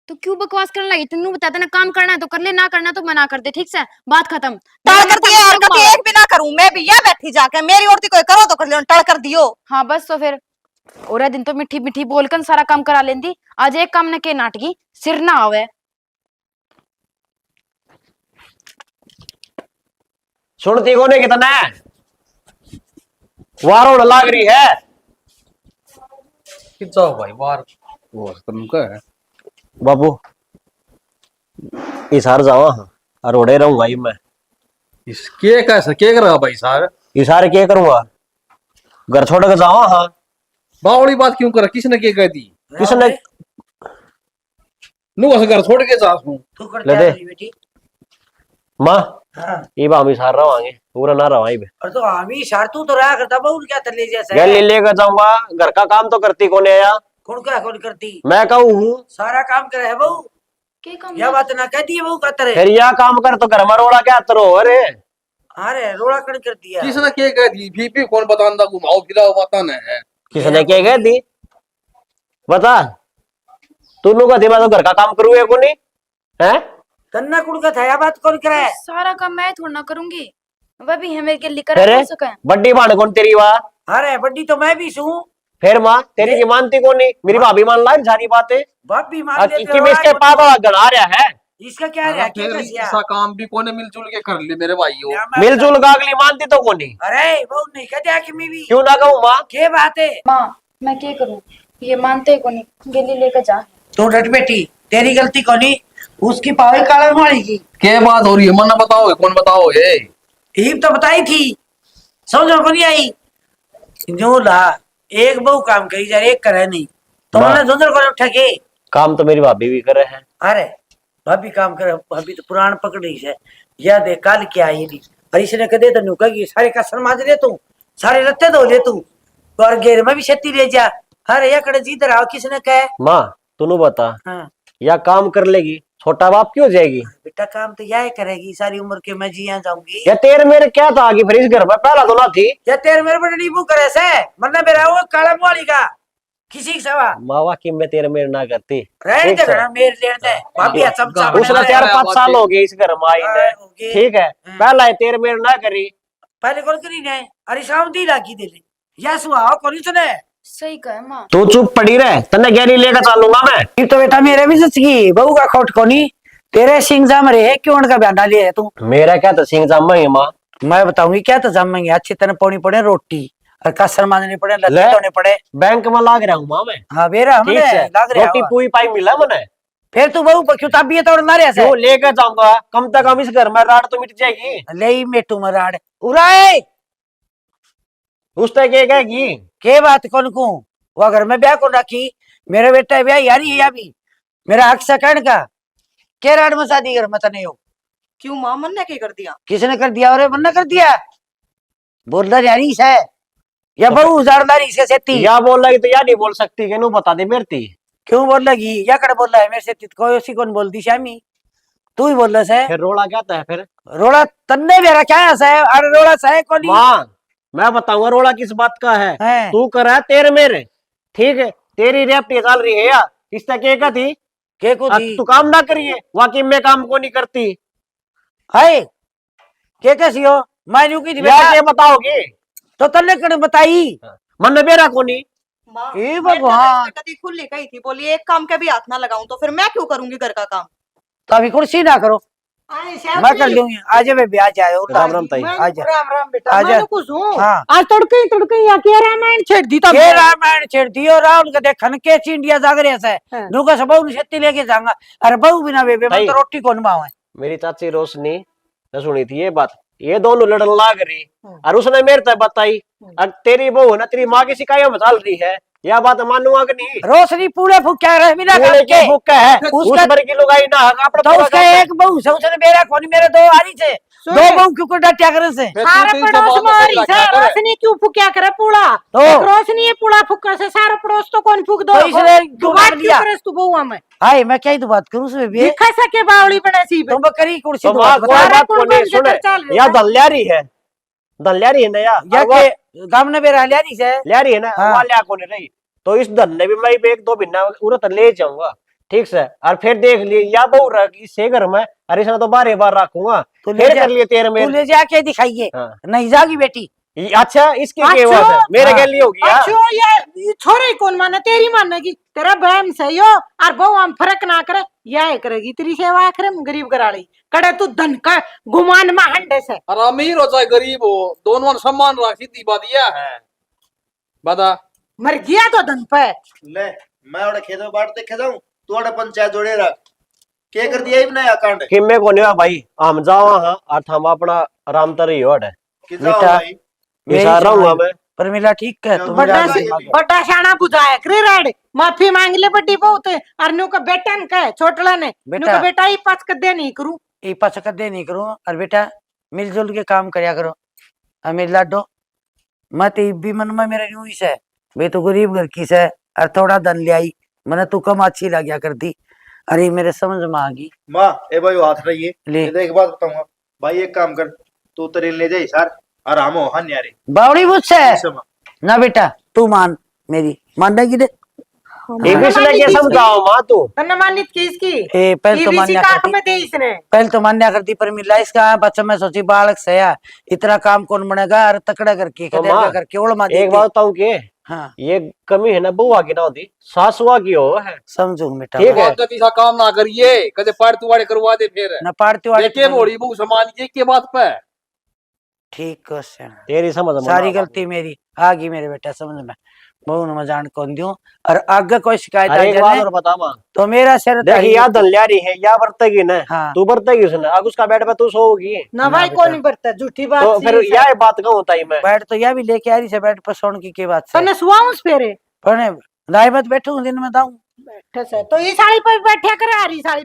तो क्यों बकवास करने लगी? तेनू बताता ना, काम करना है तो कर ले, ना करना तो मना कर दे, ठीक से? बात खत्म। टाड़ कर दिए और कभी एक भी ना करूं, मैं भी या बैठी जाके मेरी औरती कोई करो तो कर लियो, टाड़ कर दियो। हाँ बस तो फिर और दिन तो मिठी मिठी बोलकर सारा काम करा लेंदी, आज एक काम न के नाटकी सिर ना आवे। सुनती कोने कितना है, वारोड़ लाग रही है। कि जाओ भाई बाहर, वो तुमका है बाबू इस हार जावा हाँ, और रोड़े रहूंगा ही मैं। इसके कैसा के करेगा भाई साहब? इस हार क्या करूंगा, घर छोड़ के जावा हाँ। बावड़ी बात क्यों कर, किसने के कह दी? किसने नु बस घर छोड़ के जा हूं। तू कर ले क्या दे। करी बेटी? माँ हाँ। ये बाम इस हार रवांगे पूरा ना रवाई बे। और तो हामी सार तू तो रहा करता बहु क्या तले जैसे गैल ले लेकर जाऊंगा, घर का काम तो करती कौन है या? कौन करती? मैं कहूँ हूँ सारा काम करे है बहु, के काम? यह बात ना कह दी बहु का तरह। फिर यह काम कर तो घर में रोड़ा क्या तरो अरे। अरे रोड़ा कण कर दिया। किसने के कह दी? बीपी कौन बतांदा, घुमाओ फिराओ पता न है। किसने क्या कह दी बता, तू लोग का दिमाग घर का काम करू है को नहीं है? तन्ना कुड़ का था यह बात कौन करे? सारा काम मैं थोड़ा ना करूंगी, वह भी है मेरे के लिकर अरे हो सके। बड्डी भाण कौन तेरी वाह? अरे बड्डी तो मैं भी सू, फिर माँ तेरी की मानती कौन नहीं, मेरी भाभी मान ला सारी बातें। बाप भी मान अब लेते कि हो, इसके आज पास वाला गणा रहा है, इसका क्या रहा क्या फिर कसिया? ऐसा काम भी कोने मिलजुल के कर ले मेरे भाइयों। मिलजुल का अगली मानती तो कौन नहीं। अरे बहु नहीं कह दिया कि मैं भी क्यों ना कहूँ माँ? के बात है? माँ मैं क्या करूं, ये मानते को नहीं, गेली लेकर जा। तू डट बेटी, तेरी गलती को नहीं, उसकी पावे काला मारी की। के बात हो रही है, मन बताओ कौन बताओ ये? हीप तो बताई थी, समझो को नहीं आई। जो ला एक बहु काम करी जा, एक करे नहीं तो वाह। मैंने धुंधर को उठा के। काम तो मेरी भाभी भी करे है। अरे भाभी काम करे, भाभी तो पुराण पकड़ रही है, यह देख काल क्या आई नहीं। और इसने कदे तो नुका की सारे कसर माज ले तू, सारे रत्ते धो ले तू, और घेर में भी छत्ती ले जा। अरे यह कड़े जीत रहा किसने कहे? माँ तू बता, हाँ या काम कर लेगी छोटा बाप क्यों जाएगी? बेटा काम तो यह करेगी, सारी उम्र के मैं जिया जाऊंगी। या तेरे मेरे क्या था कि फिर इस घर में पहला तो ना थी। या तेरे मेरे पर नींबू करे से मरना मेरा वो काला मुआली का किसी की सवा मावा की मैं तेरे मेरे ना करती। रह ठीक दे है। ना मेरे लेने दे भाभी हाँ, चमचा उसने उसने बनाया 4-5 साल बात हो गए इस घर में आई ने, होगी। ठीक है हाँ। पहला है तेरे मेरे ना करी। पहले कौन करी ने? अरे शाम दी लागी दे ले या सुहाओ कौन सुने? सही कहे माँ। तू चुप पड़ी रहे, तन्ने गहरी लेकर चलूंगा मैं। ये तो बेटा मेरे भी सच्ची बहू का खोट कोनी, तेरे सिंह जाम रहे क्यों उनका बयान डाली है तू? मेरा क्या तो सिंह जामा है माँ। मैं बताऊंगी क्या तो जमेंगे, अच्छी तरह पौनी पड़े रोटी और कसर मांजनी पड़े, ले। लत्ते धोने पड़े। बैंक में लाग रहा हूँ माँ मैं, हाँ बेरा ठीक हमने है लाग रहा रोटी हुआ। पूरी पाई मिला मने। फिर तू बहू क्यों ताबियत तोड़ ना रहे से? क्यों लेकर जाऊंगा, कम से कम इस घर में रात तो मिट जाएगी। ले ही मेटू मराड़ उराए उस तक कहेगी के बात कौन को? वो अगर मैं ब्याह को रखी, मेरा बेटा ब्याह यारी है अभी, मेरा हक सकड़ का के राड में शादी कर मत नहीं हो। क्यों माँ मन ने क्या कर दिया? किसने कर दिया? और मन्ना कर दिया? बोलदार यारी है या बहू उजारदारी से सेती? या बोल रही तो या नहीं बोल सकती कि नू बता दे मेरती। क्यों बोल लगी या कर बोल रहा है मेरे से? कोई उसी कौन बोल दी श्यामी, तू ही बोल रहा है। फिर रोड़ा क्या था फिर? रोड़ा तन्ने मेरा क्या है? अरे रोड़ा सहे कौन माँ मैं बताऊंगा रोड़ा किस बात का है। है? तू करा तेरे मेरे, ठीक है तेरी रेपटी चल रही है या इस तक क्या थी? के को दी तू काम ना करिए, वाकई में काम को नहीं करती। है के कैसी हो? मैं न्यू की थी या बेटा, के बताओगे तो तन्ने कने बताई। मन बेरा को नहीं। माँ हे मैं भगवान। तो कभी खुली कही थी, बोली एक काम के भी हाथ ना लगाऊं तो फिर मैं क्यों करूंगी घर का काम? तो अभी कुर्सी ना करो, मैं कर लूंगी। आजा बेबी आ जाए और राम राम ताई। आजा राम राम बेटा आजा। मैं कुछ हूँ हाँ आज तड़के या के रामायण छेड़ दी तब ये रामायण छेड़ दियो रावण के देखन के इंडिया जाग रहे से हाँ। नुका सब बहु छत्ती लेके जाऊंगा। अरे बहु बिना बेबे मैं ताई। तो रोटी कौन बावे। मेरी चाची रोशनी ने सुनी थी ये बात, ये दोनों लड़न लाग रही और उसने मेरे तक बताई, और तेरी बहू है ना तेरी माँ की शिकायत में चल रही है, यह बात मानूंगा कि नहीं? रोशनी पूरे फुक्का रहे बिना पूरे काम के के फूका है, उसका- उस भर की लुगाई ना हक अपना तो पूरा उसका काम है। एक बहु से उसने मेरा कोनी मेरे दो आरी से दो बहु क्यों को डटिया करे से सारा पड़ोस मारी से रोशनी क्यों फुकिया करे पुड़ा तो? एक रोशनी ये पुड़ा फुक्का से सारा पड़ोस तो कौन फूक दो तो इसलिए क्यों तू कर बात लिया? क्यों करे तू बहुआ में हाय मैं क्या ही तो बात करूं उसमें भी दिखा सके बावली बने सी तुम बकरी कुर्सी तो तो माँ बात कोई बता। बात कुल को नहीं बन के सुने, तो चल रही या है। दल्यारी है, दल्यारी है ना या या और वह के गांव ने बेरा लिया नहीं से ल्यारी है ना, हाँ। वहाँ लिया को नहीं रही, तो इस धंधे भी मैं भी एक दो महीना उड़त ले जाऊंगा, ठीक से, और फिर देख लिए या बहु रखी से घर में, अरे इसने तो बारे बार रखूंगा, तो ले फिर जा कर लिए तेरे तू में। ले जाके दिखाइए हाँ। नहीं जागी बेटी अच्छा इसकी क्या बात है, मेरे हाँ। के लिए हो गया। अच्छो ये छोरे कौन माने तेरी मानेगी तेरा बहन सही हो और बहु हम फर्क ना करे यह करेगी तेरी सेवा करे गरीब कराड़ी कड़े तू धन का गुमान में हंडे से और अमीर हो चाहे गरीब हो दोनों ने सम्मान राखी दी बात यह है। बता मर गया तो धन पे ले मैं और खेत में बाट देखे जाऊं तू और पंचायत जोड़े रख के कर दिया इब्ने अकाउंट कि मैं को नहीं भाई हम जावा हाँ और हम अपना आराम तरी हो है कि जाओ बेटा, भाई विचार रहा हूँ मैं। पर मिला ठीक है क्या तुम बड़ा मेरा जाके ये मांगो। बड़ा शाना बुझाया करे राड माफी मांग ले बड़ी बहुत और नु का बेटा ने कहे छोटला ने नु बेटा। का बेटा ही पास कर दे नहीं करूं ये पचक दे नहीं करूं और बेटा मिलजुल के काम करया करो अमीर लाडो मत भी मन में मेरा यूं ही से वे तो गरीब घर की से और थोड़ा धन ले आई मैंने तू कम अच्छी लग्या कर दी अरे मेरे समझ में आ गई माँ ए भाई वो हाथ रही है ले ये देख बात बताऊंगा भाई एक काम कर तू तेरे ले जाई सर आराम हो हन यारे बावड़ी मुझसे ऐसे माँ ना बेटा तू मान मेरी मानेगी दे इंग्लिश में क्या समझाओ माँ तू? तन्ने मानित की इसकी ए पहले तो ईवीसी मान्या का करती में दे इसने पहले तो मान्या करती पर मिला इसका बच्चा मैं सोची बालक से या इतना काम कौन बनेगा अरे तकड़ा करके तो कदेर माँ, करके ओड़ मार एक देती। बात बताऊं कि हाँ ये कमी है ना बुआ की ना होती सासुआ की हो है, समझू बेटा ठीक है। गति सा काम ना करिए कदे पाड़ तुवाड़े करवा दे फिर न पाड़ती वाले देखे मोड़ी बहु समान ये के बात पे ठीक क्वेश्चन तेरी समझ में सारी ना गलती मेरी आ गई मेरे बेटा समझ में बहु न जान कौन दूं और आगे कोई शिकायत आ अरे एक बात जाए और बता माँ, तो मेरा सिर देखिए या दल्यारी है या बरतेगी ना, हाँ। तू बरतेगी उसने अब उसका बेड पे तू सोगी, ना भाई बेटा। कौन नहीं बरता झूठी बात तो सी फिर है। यह बात कहूँ ताई मैं। बैठ तो यह भी लेके आ रही से बैठ पर सोने की बात से तन्ने सुआऊं फेरे पर दाई मत बैठू दिन में दाऊं बैठे से तो ये साड़ी पर बैठे करे आ रही साड़ी